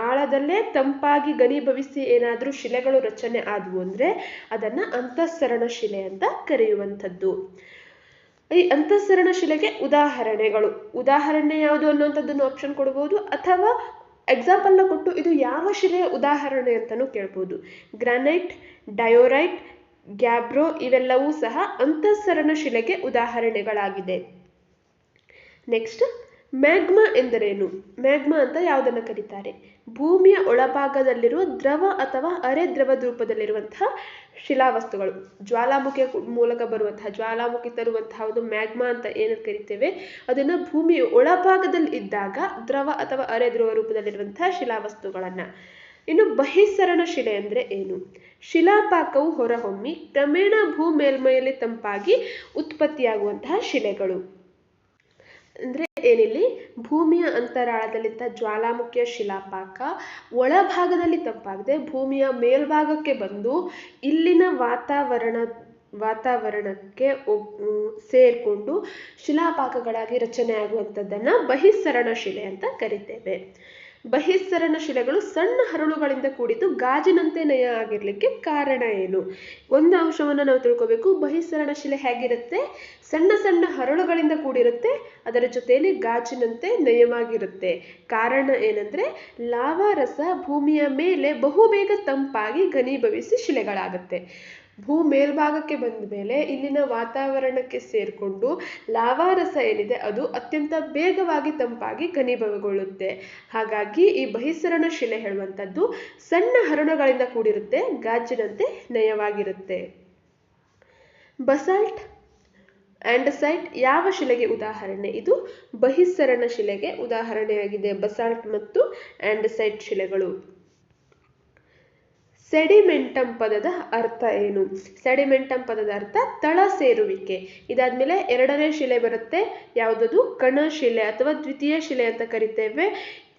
ಆಳದಲ್ಲೇ ತಂಪಾಗಿ ಘನೀಭವಿಸಿ ಏನಾದರೂ ಶಿಲೆಗಳು ರಚನೆ ಆದವು ಅಂದರೆ ಅದನ್ನು ಅಂತಃಸರಣ ಶಿಲೆ ಅಂತ ಕರೆಯುವಂಥದ್ದು. ಈ ಅಂತಃಸರಣ ಶಿಲೆಗೆ ಉದಾಹರಣೆ ಯಾವುದು ಅನ್ನುವಂಥದ್ದನ್ನು ಆಪ್ಷನ್ ಕೊಡ್ಬೋದು, ಅಥವಾ ಎಕ್ಸಾಂಪಲ್ನ ಕೊಟ್ಟು ಇದು ಯಾವ ಶಿಲೆಯ ಉದಾಹರಣೆ ಅಂತಲೂ ಕೇಳ್ಬೋದು. ಗ್ರಾನೈಟ್, ಡಯೋರೈಟ್, ಗ್ಯಾಬ್ರೋ ಇವೆಲ್ಲವೂ ಸಹ ಅಂತಃಸರಣ ಶಿಲೆಗೆ ಉದಾಹರಣೆಗಳಾಗಿದೆ. ನೆಕ್ಸ್ಟ್, ಮ್ಯಾಗ್ಮಾ ಎಂದರೇನು? ಮ್ಯಾಗ್ಮಾ ಅಂತ ಯಾವುದನ್ನು ಕರೀತಾರೆ? ಭೂಮಿಯ ಒಳಭಾಗದಲ್ಲಿರುವ ದ್ರವ ಅಥವಾ ಅರೆ ದ್ರವದ ರೂಪದಲ್ಲಿರುವಂತಹ ಶಿಲಾವಸ್ತುಗಳು. ಜ್ವಾಲಾಮುಖಿಯ ಮೂಲಕ ಬರುವಂತಹ ಜ್ವಾಲಾಮುಖಿ ತರುವಂತಹ ಒಂದು ಮ್ಯಾಗ್ಮಾ ಅಂತ ಏನಂತ ಕರಿತೇವೆ, ಅದನ್ನು ಭೂಮಿಯ ಒಳಭಾಗದಲ್ಲಿ ಇದ್ದಾಗ ದ್ರವ ಅಥವಾ ಅರೆ ದ್ರವ ರೂಪದಲ್ಲಿರುವಂತಹ ಶಿಲಾವಸ್ತುಗಳನ್ನ ಇನ್ನು ಬಹಿಸ್ಸರಣ ಶಿಲೆ ಅಂದರೆ ಏನು? ಶಿಲಾಪಾಕವು ಹೊರಹೊಮ್ಮಿ ಕ್ರಮೇಣ ಭೂ ಮೇಲ್ಮೈಯಲ್ಲಿ ತಂಪಾಗಿ ಉತ್ಪತ್ತಿಯಾಗುವಂತಹ ಶಿಲೆಗಳು. ಅಂದರೆ ಏನಿಲ್ಲಿ ಭೂಮಿಯ ಅಂತರಾಳದಲ್ಲಿದ್ದ ಜ್ವಾಲಾಮುಖಿಯ ಶಿಲಾಪಾಕ ಒಳಭಾಗದಲ್ಲಿ ತಂಪಾಗದೆ ಭೂಮಿಯ ಮೇಲ್ಭಾಗಕ್ಕೆ ಬಂದು ಇಲ್ಲಿನ ವಾತಾವರಣಕ್ಕೆ ಸೇರಿಕೊಂಡು ಶಿಲಾಪಾಕಗಳಾಗಿ ರಚನೆಯಾಗುವಂಥದ್ದನ್ನು ಬಹಿಸ್ಸರಣ ಶಿಲೆ ಅಂತ ಕರಿತೇವೆ. ಬಹಿಸ್ಸರಣ ಶಿಲೆಗಳು ಸಣ್ಣ ಹರಳುಗಳಿಂದ ಕೂಡಿದ್ದು ಗಾಜಿನಂತೆ ನಯ ಆಗಿರಲಿಕ್ಕೆ ಕಾರಣ ಏನು? ಒಂದು ಅಂಶವನ್ನು ನಾವು ತಿಳ್ಕೋಬೇಕು. ಬಹಿಸ್ಸರಣ ಶಿಲೆ ಹೇಗಿರುತ್ತೆ? ಸಣ್ಣ ಸಣ್ಣ ಹರಳುಗಳಿಂದ ಕೂಡಿರುತ್ತೆ, ಅದರ ಜೊತೆಯಲ್ಲಿ ಗಾಜಿನಂತೆ ನಯವಾಗಿರುತ್ತೆ. ಕಾರಣ ಏನಂದ್ರೆ ಲಾವಾ ರಸ ಭೂಮಿಯ ಮೇಲೆ ಬಹುಬೇಗ ತಂಪಾಗಿ ಘನೀಭವಿಸಿ ಶಿಲೆಗಳಾಗುತ್ತೆ. ಭೂ ಮೇಲ್ಭಾಗಕ್ಕೆ ಬಂದ ಮೇಲೆ ಇಲ್ಲಿನ ವಾತಾವರಣಕ್ಕೆ ಸೇರಿಕೊಂಡು ಲಾವಾರಸ ಏನಿದೆ ಅದು ಅತ್ಯಂತ ಬೇಗವಾಗಿ ತಂಪಾಗಿ ಘನೀಭವಗೊಳ್ಳುತ್ತೆ. ಹಾಗಾಗಿ ಈ ಬಹಿಸ್ಸರಣ ಶಿಲೆ ಹೇಳುವಂಥದ್ದು ಸಣ್ಣ ಹರಳುಗಳಿಂದ ಕೂಡಿರುತ್ತೆ, ಗಾಜಿನಂತೆ ನಯವಾಗಿರುತ್ತೆ. ಬಸಾಲ್ಟ್ ಆಂಡಸೈಟ್ ಯಾವ ಶಿಲೆಗೆ ಉದಾಹರಣೆ? ಇದು ಬಹಿಸ್ಸರಣ ಶಿಲೆಗೆ ಉದಾಹರಣೆಯಾಗಿದೆ. ಬಸಾಲ್ಟ್ ಮತ್ತು ಆಂಡಸೈಟ್ ಶಿಲೆಗಳು. ಸೆಡಿಮೆಂಟಮ್ ಪದದ ಅರ್ಥ ಏನು? ಸೆಡಿಮೆಂಟಮ್ ಪದದ ಅರ್ಥ ತಳ ಸೇರುವಿಕೆ. ಇದಾದ್ಮೇಲೆ ಎರಡನೇ ಶಿಲೆ ಬರುತ್ತೆ, ಯಾವುದದು? ಕಣಶಿಲೆ ಅಥವಾ ದ್ವಿತೀಯ ಶಿಲೆ ಅಂತ ಕರಿತೇವೆ.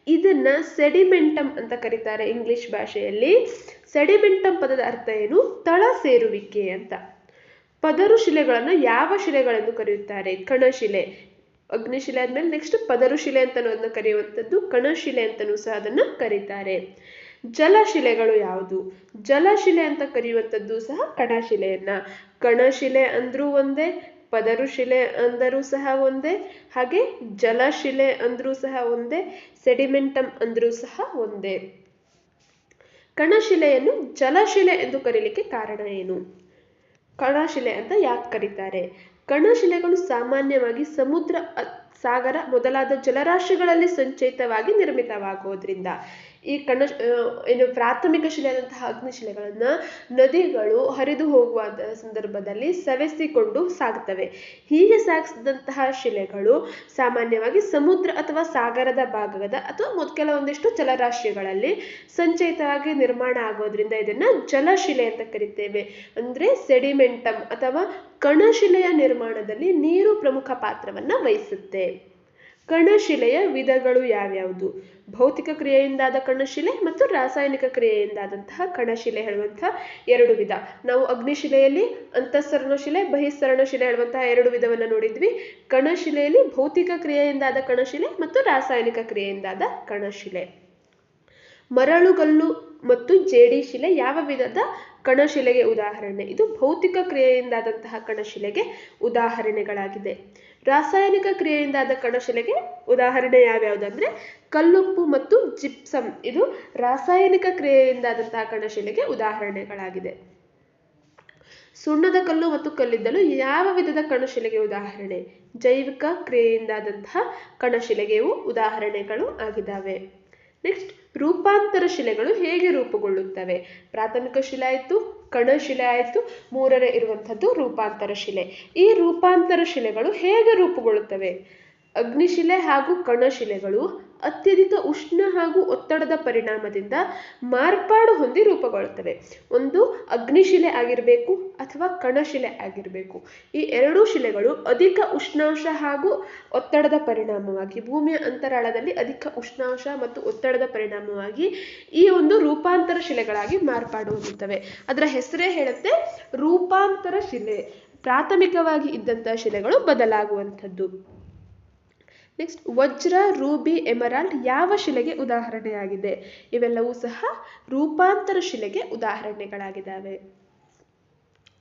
ಇದನ್ನ ಸೆಡಿಮೆಂಟಮ್ ಅಂತ ಕರೀತಾರೆ ಇಂಗ್ಲಿಷ್ ಭಾಷೆಯಲ್ಲಿ. ಸೆಡಿಮೆಂಟಮ್ ಪದದ ಅರ್ಥ ಏನು? ತಳ ಸೇರುವಿಕೆ ಅಂತ. ಪದರು ಶಿಲೆಗಳನ್ನು ಯಾವ ಶಿಲೆಗಳೆಂದು ಕರೆಯುತ್ತಾರೆ? ಕಣಶಿಲೆ. ಅಗ್ನಿಶಿಲೆ ಆದ್ಮೇಲೆ ನೆಕ್ಸ್ಟ್ ಪದರು ಶಿಲೆ ಅಂತ ಕರೆಯುವಂಥದ್ದು ಕಣಶಿಲೆ ಅಂತಲೂ ಸಹ ಅದನ್ನು ಕರೀತಾರೆ. ಜಲಶಿಲೆಗಳು ಯಾವುದು? ಜಲಶಿಲೆ ಅಂತ ಕರೆಯುವಂಥದ್ದು ಸಹ ಕಣಶಿಲೆಯನ್ನ. ಕಣಶಿಲೆ ಅಂದ್ರೂ ಒಂದೇ, ಪದರು ಶಿಲೆ ಅಂದರೂ ಸಹ ಒಂದೇ, ಹಾಗೆ ಜಲಶಿಲೆ ಅಂದ್ರೂ ಸಹ ಒಂದೇ, ಸೆಡಿಮೆಂಟಮ್ ಅಂದ್ರೂ ಸಹ ಒಂದೇ. ಕಣಶಿಲೆಯನ್ನು ಜಲಶಿಲೆ ಎಂದು ಕರೀಲಿಕ್ಕೆ ಕಾರಣ ಏನು? ಕಣಶಿಲೆ ಅಂತ ಯಾಕೆ ಕರೀತಾರೆ? ಕಣಶಿಲೆಗಳು ಸಾಮಾನ್ಯವಾಗಿ ಸಮುದ್ರ, ಸಾಗರ ಮೊದಲಾದ ಜಲರಾಶಿಗಳಲ್ಲಿ ಸಂಚಯಿತವಾಗಿ ನಿರ್ಮಿತವಾಗೋದ್ರಿಂದ ಈ ಏನು ಪ್ರಾಥಮಿಕ ಶಿಲೆಯಾದಂತಹ ಅಗ್ನಿಶಿಲೆಗಳನ್ನ ನದಿಗಳು ಹರಿದು ಹೋಗುವ ಸಂದರ್ಭದಲ್ಲಿ ಸವೆಸಿಕೊಂಡು ಸಾಗ್ತವೆ. ಹೀಗೆ ಸಾಗಿಸಿದಂತಹ ಶಿಲೆಗಳು ಸಾಮಾನ್ಯವಾಗಿ ಸಮುದ್ರ ಅಥವಾ ಸಾಗರದ ಭಾಗದ ಅಥವಾ ಕೆಲವೊಂದಿಷ್ಟು ಜಲರಾಶಿಗಳಲ್ಲಿ ಸಂಚಯಿತವಾಗಿ ನಿರ್ಮಾಣ ಆಗೋದ್ರಿಂದ ಇದನ್ನ ಜಲಶಿಲೆ ಅಂತ ಕರಿತೇವೆ. ಅಂದ್ರೆ ಸೆಡಿಮೆಂಟಮ್ ಅಥವಾ ಕಣಶಿಲೆಯ ನಿರ್ಮಾಣದಲ್ಲಿ ನೀರು ಪ್ರಮುಖ ಪಾತ್ರವನ್ನ ವಹಿಸುತ್ತೆ. ಕಣಶಿಲೆಯ ವಿಧಗಳು ಯಾವ್ಯಾವುದು? ಭೌತಿಕ ಕ್ರಿಯೆಯಿಂದಾದ ಕಣಶಿಲೆ ಮತ್ತು ರಾಸಾಯನಿಕ ಕ್ರಿಯೆಯಿಂದಾದಂತಹ ಕಣಶಿಲೆ ಹೇಳುವಂತಹ ಎರಡು ವಿಧ. ನಾವು ಅಗ್ನಿಶಿಲೆಯಲ್ಲಿ ಅಂತಃಸರಣ ಶಿಲೆ, ಬಹಿಸ್ಸರಣ ಶಿಲೆ ಹೇಳುವಂತಹ ಎರಡು ವಿಧವನ್ನು ನೋಡಿದ್ವಿ. ಕಣಶಿಲೆಯಲ್ಲಿ ಭೌತಿಕ ಕ್ರಿಯೆಯಿಂದಾದ ಕಣಶಿಲೆ ಮತ್ತು ರಾಸಾಯನಿಕ ಕ್ರಿಯೆಯಿಂದಾದ ಕಣಶಿಲೆ. ಮರಳುಗಲ್ಲು ಮತ್ತು ಜೇಡಿ ಶಿಲೆ ಯಾವ ವಿಧದ ಕಣಶಿಲೆಗೆ ಉದಾಹರಣೆ? ಇದು ಭೌತಿಕ ಕ್ರಿಯೆಯಿಂದಾದಂತಹ ಕಣಶಿಲೆಗೆ ಉದಾಹರಣೆಗಳಾಗಿದೆ. ರಾಸಾಯನಿಕ ಕ್ರಿಯೆಯಿಂದಾದ ಕಣಶಿಲೆಗೆ ಉದಾಹರಣೆ ಯಾವ್ಯಾವುದಂದ್ರೆ ಕಲ್ಲುಪ್ಪು ಮತ್ತು ಜಿಪ್ಸಮ್. ಇದು ರಾಸಾಯನಿಕ ಕ್ರಿಯೆಯಿಂದಾದಂತಹ ಕಣಶಿಲೆಗೆ ಉದಾಹರಣೆಗಳಾಗಿದೆ. ಸುಣ್ಣದ ಕಲ್ಲು ಮತ್ತು ಕಲ್ಲಿದ್ದಲು ಯಾವ ವಿಧದ ಕಣಶಿಲೆಗೆ ಉದಾಹರಣೆ? ಜೈವಿಕ ಕ್ರಿಯೆಯಿಂದಾದಂತಹ ಕಣಶಿಲೆಗೆ ಉದಾಹರಣೆಗಳು ಆಗಿದ್ದಾವೆ. ನೆಕ್ಸ್ಟ್, ರೂಪಾಂತರ ಶಿಲೆಗಳು ಹೇಗೆ ರೂಪುಗೊಳ್ಳುತ್ತವೆ? ಪ್ರಾಥಮಿಕ ಶಿಲೆ ಆಯಿತು, ಕಣಶಿಲೆ ಆಯಿತು, ಮೂರನೇ ಇರುವಂಥದ್ದು ರೂಪಾಂತರ ಶಿಲೆ. ಈ ರೂಪಾಂತರ ಶಿಲೆಗಳು ಹೇಗೆ ರೂಪುಗೊಳ್ಳುತ್ತವೆ? ಅಗ್ನಿಶಿಲೆ ಹಾಗೂ ಕಣಶಿಲೆಗಳು ಅತ್ಯಧಿಕ ಉಷ್ಣ ಹಾಗೂ ಒತ್ತಡದ ಪರಿಣಾಮದಿಂದ ಮಾರ್ಪಾಡು ಹೊಂದಿ ರೂಪುಗೊಳ್ಳುತ್ತವೆ. ಒಂದು ಅಗ್ನಿಶಿಲೆ ಆಗಿರಬೇಕು ಅಥವಾ ಕಣಶಿಲೆ ಆಗಿರಬೇಕು. ಈ ಎರಡೂ ಶಿಲೆಗಳು ಅಧಿಕ ಉಷ್ಣಾಂಶ ಹಾಗೂ ಒತ್ತಡದ ಪರಿಣಾಮವಾಗಿ ಭೂಮಿಯ ಅಂತರಾಳದಲ್ಲಿ ಅಧಿಕ ಉಷ್ಣಾಂಶ ಮತ್ತು ಒತ್ತಡದ ಪರಿಣಾಮವಾಗಿ ಈ ಒಂದು ರೂಪಾಂತರ ಶಿಲೆಗಳಾಗಿ ಮಾರ್ಪಾಡು ಹೊಂದುತ್ತವೆ. ಅದರ ಹೆಸರೇ ಹೇಳುತ್ತೆ ರೂಪಾಂತರ ಶಿಲೆ. ಪ್ರಾಥಮಿಕವಾಗಿ ಇದ್ದಂತಹ ಶಿಲೆಗಳು ಬದಲಾಗುವಂಥದ್ದು. ನೆಕ್ಸ್ಟ್, ವಜ್ರ, ರೂಬಿ, ಎಮರಾಲ್ಡ್ ಯಾವ ಶಿಲೆಗೆ ಉದಾಹರಣೆಯಾಗಿದೆ? ಇವೆಲ್ಲವೂ ಸಹ ರೂಪಾಂತರ ಶಿಲೆಗೆ ಉದಾಹರಣೆಗಳಾಗಿದ್ದಾವೆ.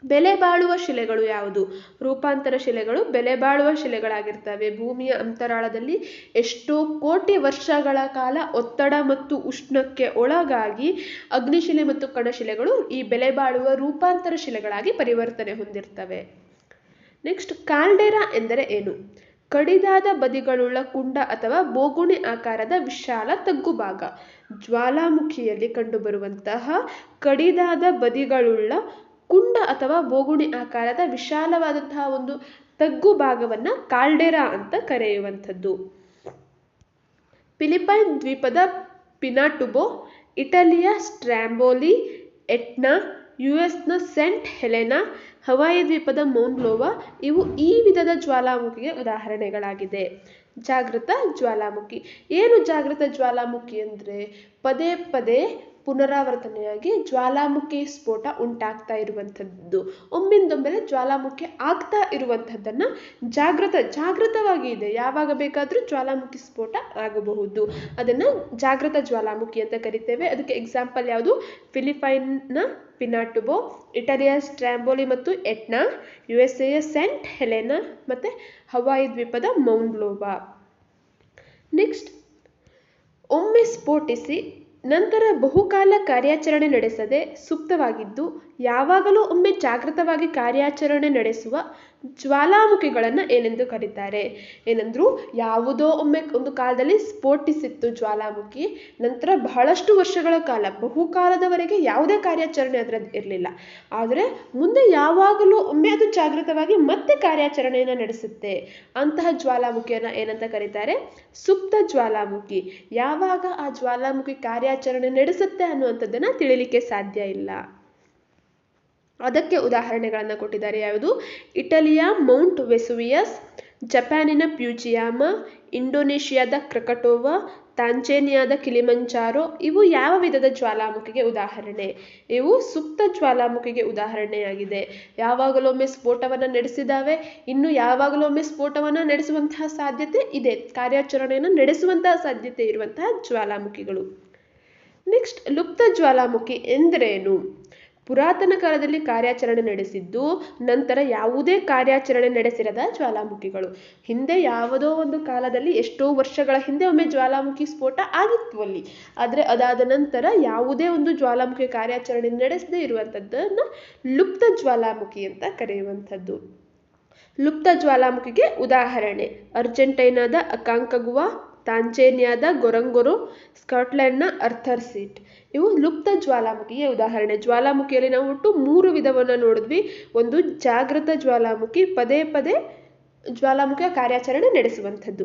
ಬೆಲೆ ಬಾಳುವ ಶಿಲೆಗಳು ಯಾವುದು? ರೂಪಾಂತರ ಶಿಲೆಗಳು ಬೆಲೆ ಬಾಳುವ ಶಿಲೆಗಳಾಗಿರ್ತವೆ. ಭೂಮಿಯ ಅಂತರಾಳದಲ್ಲಿ ಎಷ್ಟೋ ಕೋಟಿ ವರ್ಷಗಳ ಕಾಲ ಒತ್ತಡ ಮತ್ತು ಉಷ್ಣಕ್ಕೆ ಒಳಗಾಗಿ ಅಗ್ನಿಶಿಲೆ ಮತ್ತು ಕಣಶಿಲೆಗಳು ಈ ಬೆಲೆ ಬಾಳುವ ರೂಪಾಂತರ ಶಿಲೆಗಳಾಗಿ ಪರಿವರ್ತನೆ ಹೊಂದಿರ್ತವೆ. ನೆಕ್ಸ್ಟ್, ಕಾಲ್ಡೆರಾ ಎಂದರೆ ಏನು? ಕಡಿದಾದ ಬದಿಗಳುಳ್ಳ ಕುಂಡ ಅಥವಾ ಬೋಗುಣಿ ಆಕಾರದ ವಿಶಾಲ ತಗ್ಗು ಭಾಗ. ಜ್ವಾಲಾಮುಖಿಯಲ್ಲಿ ಕಂಡುಬರುವಂತಹ ಕಡಿದಾದ ಬದಿಗಳುಳ್ಳ ಕುಂಡ ಅಥವಾ ಬೋಗುಣಿ ಆಕಾರದ ವಿಶಾಲವಾದಂತಹ ಒಂದು ತಗ್ಗು ಭಾಗವನ್ನ ಕಾಲ್ಡೆರಾ ಅಂತ ಕರೆಯುವಂಥದ್ದು. ಫಿಲಿಪೈನ್ ದ್ವೀಪದ ಪಿನಾಟುಬೋ ಇಟಲಿಯ ಸ್ಟ್ರಾಂಬೋಲಿ, ಎಟ್ನಾ, ಯುಎಸ್ನ ಸೆಂಟ್ ಹೆಲೆನಾ, ಹವಾಯಿ ದ್ವೀಪದ ಮೌನ್ಲೋವಾ ಇವು ಈ ವಿಧದ ಜ್ವಾಲಾಮುಖಿಗೆ ಉದಾಹರಣೆಗಳಾಗಿದೆ. ಜಾಗೃತ ಜ್ವಾಲಾಮುಖಿ. ಏನು ಜಾಗೃತ ಜ್ವಾಲಾಮುಖಿ ಅಂದರೆ ಪದೇ ಪದೇ ಪುನರಾವರ್ತನೆಯಾಗಿ ಜ್ವಾಲಾಮುಖಿ ಸ್ಫೋಟ ಉಂಟಾಗ್ತಾ ಇರುವಂಥದ್ದು, ಒಮ್ಮಿಂದೊಮ್ಮೆಲೆ ಜ್ವಾಲಾಮುಖಿ ಆಗ್ತಾ ಇರುವಂಥದ್ದನ್ನು ಜಾಗೃತವಾಗಿ ಇದೆ, ಯಾವಾಗ ಬೇಕಾದರೂ ಜ್ವಾಲಾಮುಖಿ ಸ್ಫೋಟ ಆಗಬಹುದು, ಅದನ್ನು ಜಾಗೃತ ಜ್ವಾಲಾಮುಖಿ ಅಂತ ಕರಿತೇವೆ. ಅದಕ್ಕೆ ಎಕ್ಸಾಂಪಲ್ ಯಾವುದು? ಫಿಲಿಪೈನ್ನ ಪಿನಾಟುಬೋ, ಇಟಲಿಯ ಸ್ಟ್ರಾಂಬೋಲಿ ಮತ್ತು ಎಟ್ನಾ, USA ಸೆಂಟ್ ಹೆಲೆನಾ ಮತ್ತು ಹವಾಯಿ ದ್ವೀಪದ ಮೌನ್ಲೋವಾ. ನೆಕ್ಸ್ಟ್, ಒಮ್ಮೆ ಸ್ಫೋಟಿಸಿ ನಂತರ ಬಹುಕಾಲ ಕಾರ್ಯಾಚರಣೆ ನಡೆಸದೆ ಸುಪ್ತವಾಗಿದ್ದು ಯಾವಾಗಲೂ ಒಮ್ಮೆ ಜಾಗೃತವಾಗಿ ಕಾರ್ಯಾಚರಣೆ ನಡೆಸುವ ಜ್ವಾಲಾಮುಖಿಗಳನ್ನು ಏನೆಂದು ಕರೀತಾರೆ? ಏನಂದ್ರು, ಯಾವುದೋ ಒಮ್ಮೆ ಒಂದು ಕಾಲದಲ್ಲಿ ಸ್ಫೋಟಿಸಿತ್ತು ಜ್ವಾಲಾಮುಖಿ, ನಂತರ ಬಹಳಷ್ಟು ವರ್ಷಗಳ ಕಾಲ, ಬಹುಕಾಲದವರೆಗೆ ಯಾವುದೇ ಕಾರ್ಯಾಚರಣೆ ಅದರದ್ದು ಇರಲಿಲ್ಲ, ಆದರೆ ಮುಂದೆ ಯಾವಾಗಲೂ ಒಮ್ಮೆ ಅದು ಜಾಗೃತವಾಗಿ ಮತ್ತೆ ಕಾರ್ಯಾಚರಣೆಯನ್ನು ನಡೆಸುತ್ತೆ, ಅಂತಹ ಜ್ವಾಲಾಮುಖಿಯನ್ನು ಏನಂತ ಕರೀತಾರೆ? ಸುಪ್ತ ಜ್ವಾಲಾಮುಖಿ. ಯಾವಾಗ ಆ ಜ್ವಾಲಾಮುಖಿ ಕಾರ್ಯಾಚರಣೆ ನಡೆಸುತ್ತೆ ಅನ್ನುವಂಥದ್ದನ್ನು ತಿಳಿಲಿಕ್ಕೆ ಸಾಧ್ಯ ಇಲ್ಲ. ಅದಕ್ಕೆ ಉದಾಹರಣೆಗಳನ್ನು ಕೊಟ್ಟಿದ್ದಾರೆ. ಯಾವುದು? ಇಟಲಿಯ ಮೌಂಟ್ ವೆಸುವಿಯಸ್, ಜಪಾನಿನ ಫ್ಯೂಜಿಯಾಮಾ, ಇಂಡೋನೇಷಿಯಾದ ಕ್ರಕಟೋವಾ, ತಾಂಜೇನಿಯಾದ ಕಿಲಿಮಂಜಾರೋ ಇವು ಯಾವ ವಿಧದ ಜ್ವಾಲಾಮುಖಿಗೆ ಉದಾಹರಣೆ? ಇವು ಸುಪ್ತ ಜ್ವಾಲಾಮುಖಿಗೆ ಉದಾಹರಣೆಯಾಗಿದೆ. ಯಾವಾಗಲೊಮ್ಮೆ ಸ್ಫೋಟವನ್ನು ನಡೆಸಿದಾವೆ, ಇನ್ನು ಯಾವಾಗಲೊಮ್ಮೆ ಸ್ಫೋಟವನ್ನು ನಡೆಸುವಂತಹ ಸಾಧ್ಯತೆ ಇದೆ, ಕಾರ್ಯಾಚರಣೆಯನ್ನು ನಡೆಸುವಂತಹ ಸಾಧ್ಯತೆ ಇರುವಂತಹ ಜ್ವಾಲಾಮುಖಿಗಳು. ನೆಕ್ಸ್ಟ್, ಲುಪ್ತ ಜ್ವಾಲಾಮುಖಿ ಎಂದರೇನು? ಪುರಾತನ ಕಾಲದಲ್ಲಿ ಕಾರ್ಯಾಚರಣೆ ನಡೆಸಿದ್ದು ನಂತರ ಯಾವುದೇ ಕಾರ್ಯಾಚರಣೆ ನಡೆಸಿರದ ಜ್ವಾಲಾಮುಖಿಗಳು. ಹಿಂದೆ ಯಾವುದೋ ಒಂದು ಕಾಲದಲ್ಲಿ ಎಷ್ಟೋ ವರ್ಷಗಳ ಹಿಂದೆ ಒಮ್ಮೆ ಜ್ವಾಲಾಮುಖಿ ಸ್ಫೋಟ ಆಗಿತ್ತು ಅಲ್ಲಿ, ಆದರೆ ಅದಾದ ನಂತರ ಯಾವುದೇ ಒಂದು ಜ್ವಾಲಾಮುಖಿ ಕಾರ್ಯಾಚರಣೆ ನಡೆಸದೇ ಇರುವಂಥದ್ದನ್ನು ಲುಪ್ತ ಜ್ವಾಲಾಮುಖಿ ಅಂತ ಕರೆಯುವಂಥದ್ದು. ಲುಪ್ತ ಜ್ವಾಲಾಮುಖಿಗೆ ಉದಾಹರಣೆ ಅರ್ಜೆಂಟೈನಾದ ಅಕಾಂಕಗುವಾ, ತಾಂಜೇನಿಯಾದ ಗೊರಂಗೊರೋ, ಸ್ಕಾಟ್ಲೆಂಡ್ನ ಅರ್ಥರ್ ಸೀಟ್ ಇವು ಲುಪ್ತ ಜ್ವಾಲಾಮುಖಿಗೆ ಉದಾಹರಣೆ. ಜ್ವಾಲಾಮುಖಿಯಲ್ಲಿ ನಾವು ಒಟ್ಟು 3 ವಿಧವನ್ನು ನೋಡಿದ್ವಿ. ಒಂದು ಜಾಗೃತ ಜ್ವಾಲಾಮುಖಿ, ಪದೇ ಪದೇ ಜ್ವಾಲಾಮುಖಿಯ ಕಾರ್ಯಾಚರಣೆ ನಡೆಸುವಂಥದ್ದು.